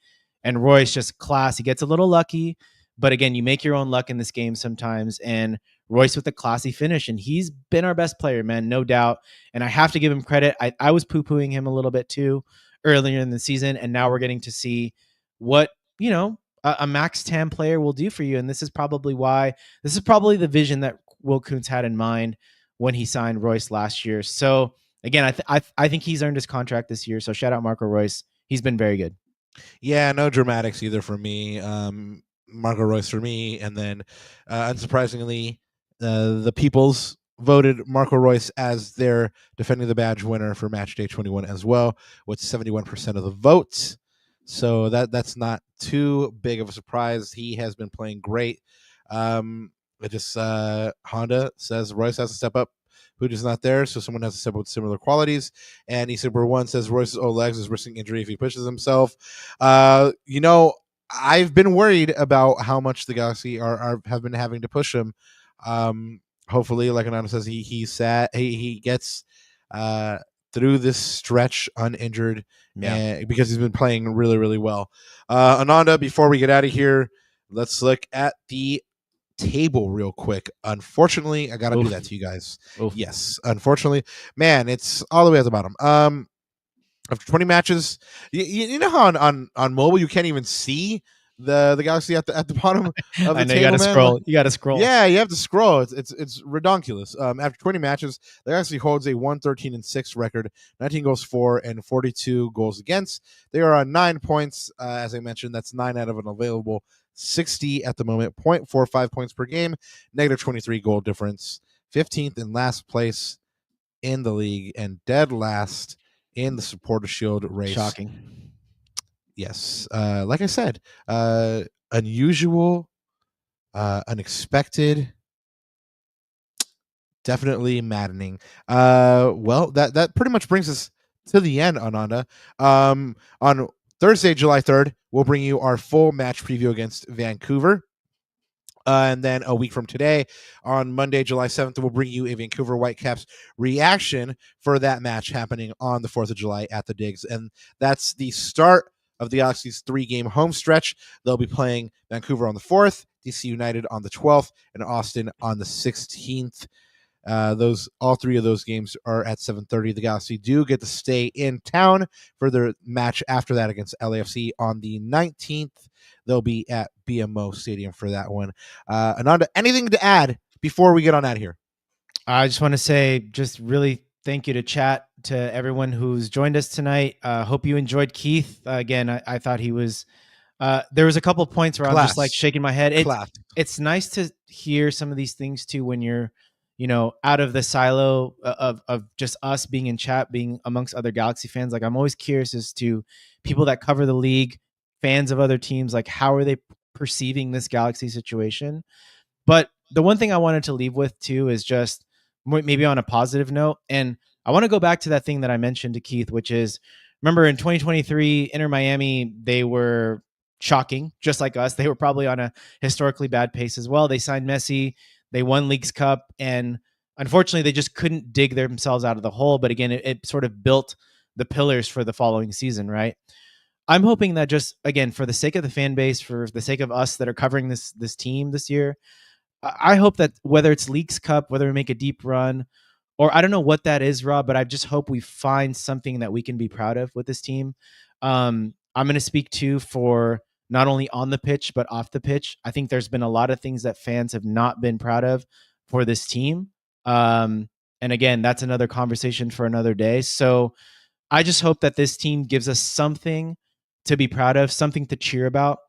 And Roy's just class. He gets a little lucky, but again, you make your own luck in this game sometimes. And Royce with a classy finish, and he's been our best player, man, no doubt. And I have to give him credit. I was poo-pooing him a little bit too earlier in the season, and now we're getting to see what, you know, a max TAM player will do for you. And this is probably the vision that Will Kuntz had in mind when he signed Royce last year. So again, I think he's earned his contract this year. So shout out Marco Reus. He's been very good. Yeah, no dramatics either for me. Marco Reus for me, and then unsurprisingly, the Peoples voted Marco Reus as their defending the badge winner for match day 21 as well, with 71% of the votes. So that's not too big of a surprise. He has been playing great. Honda says Reus has to step up. Hood is not there, so someone has to step up with similar qualities. And Easter1 says Royce's old legs is risking injury if he pushes himself. You know, I've been worried about how much the Galaxy have been having to push him. Hopefully, like Ananda says, he gets through this stretch uninjured, because he's been playing really, really well. Ananda, before we get out of here, let's look at the table real quick. Unfortunately, I gotta do that to you guys. Yes, unfortunately, man, it's all the way at the bottom. After 20 matches, you know how on mobile you can't even see the Galaxy at the bottom of the I know, table. you gotta scroll. You gotta scroll. Yeah, you have to scroll. It's redonkulous. After 20 matches, the Galaxy holds a 1-13-6 record, 19 goals for and 42 goals against. They are on 9 points. As I mentioned, that's 9 out of an available 60 at the moment. 0.45 points per game, negative 23 goal difference. 15th in last place in the league, and dead last in the Supporter Shield race. Shocking. Yes. Like I said, unusual, unexpected, definitely maddening. Well, that pretty much brings us to the end, Ananda. On Thursday, July 3rd, we'll bring you our full match preview against Vancouver. And then a week from today, on Monday, July 7th, we'll bring you a Vancouver Whitecaps reaction for that match happening on the 4th of July at the Digs. And that's the start of the Galaxy's 3-game home stretch. They'll be playing Vancouver on the 4th, DC United on the 12th, and Austin on the 16th. All three of those games are at 7:30. The Galaxy do get to stay in town for their match after that against LAFC on the 19th. They'll be at BMO Stadium for that one. Ananda, anything to add before we get on out of here? I just want to say, just really thank you to chat to everyone who's joined us tonight. Hope you enjoyed Keith. Again, I thought he was. There was a couple points where I'm just like shaking my head. It's nice to hear some of these things too when you're, out of the silo of just us being in chat, being amongst other Galaxy fans. Like, I'm always curious as to people that cover the league, fans of other teams, like how are they perceiving this Galaxy situation? But the one thing I wanted to leave with too is just maybe on a positive note. And I want to go back to that thing that I mentioned to Keith, which is, remember in 2023, Inter Miami, they were shocking, just like us. They were probably on a historically bad pace as well. They signed Messi, they won Leagues Cup, and unfortunately, they just couldn't dig themselves out of the hole. But again, it sort of built the pillars for the following season, right? I'm hoping that just, again, for the sake of the fan base, for the sake of us that are covering this team this year, I hope that whether it's Leagues Cup, whether we make a deep run, or I don't know what that is, Rob, but I just hope we find something that we can be proud of with this team. I'm going to speak to for not only on the pitch, but off the pitch. I think there's been a lot of things that fans have not been proud of for this team. And again, that's another conversation for another day. So I just hope that this team gives us something to be proud of, something to cheer about,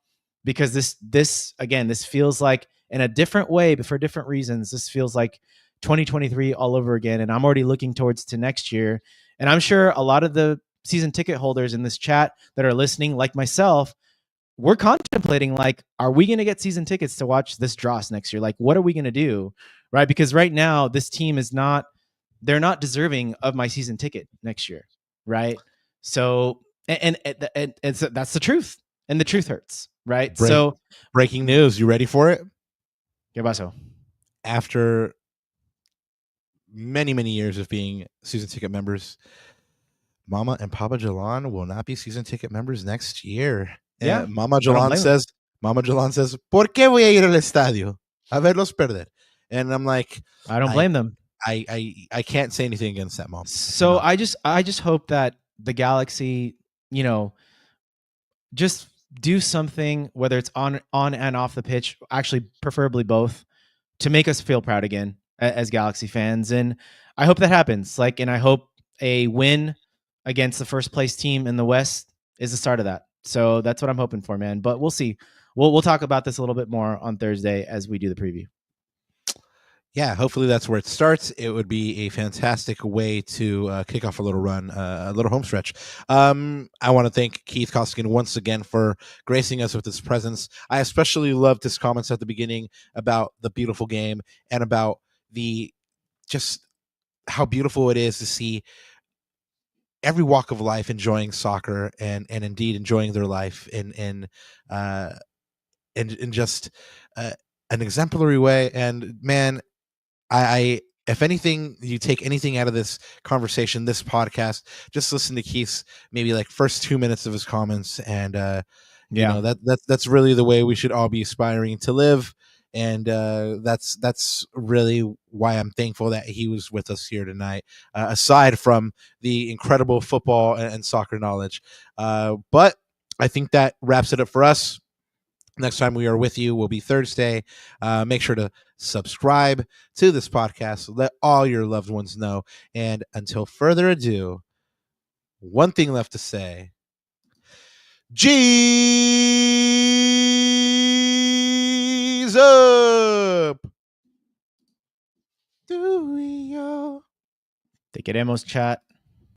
because this feels like, in a different way, but for different reasons, this feels like 2023 all over again. And I'm already looking towards to next year. And I'm sure a lot of the season ticket holders in this chat that are listening, like myself, we're contemplating, like, are we going to get season tickets to watch this Dross next year? Like, what are we going to do? Right? Because right now, this team they're not deserving of my season ticket next year. Right? So, and that's the truth. And the truth hurts. Right? So, breaking news. You ready for it? ¿Qué pasó? After many, many years of being season ticket members, Mama and Papa Jalan will not be season ticket members next year. Yeah. Mama Jalan says, ¿Por qué voy a ir al estadio? A verlos perder. And I'm like, I don't blame them. I can't say anything against that, Mom. So I just hope that the Galaxy, just do something, whether it's on and off the pitch, actually preferably both, to make us feel proud again as Galaxy fans. And I hope that happens. And I hope a win against the first place team in the West is the start of that. So that's what I'm hoping for, man. But we'll see. We'll talk about this a little bit more on Thursday as we do the preview. Yeah, hopefully that's where it starts. It would be a fantastic way to kick off a little run, a little home stretch. I want to thank Keith Costigan once again for gracing us with his presence. I especially loved his comments at the beginning about the beautiful game and about just how beautiful it is to see every walk of life enjoying soccer and indeed enjoying their life in just an exemplary way. And man, I if anything, you take anything out of this conversation, this podcast, just listen to Keith's maybe first 2 minutes of his comments, and that's really the way we should all be aspiring to live. And that's really why I'm thankful that he was with us here tonight, aside from the incredible football and soccer knowledge. But I think that wraps it up for us. Next time we are with you will be Thursday. Make sure to subscribe to this podcast. Let all your loved ones know. And until further ado, one thing left to say. G's up! Do we all? Te queremos, chat.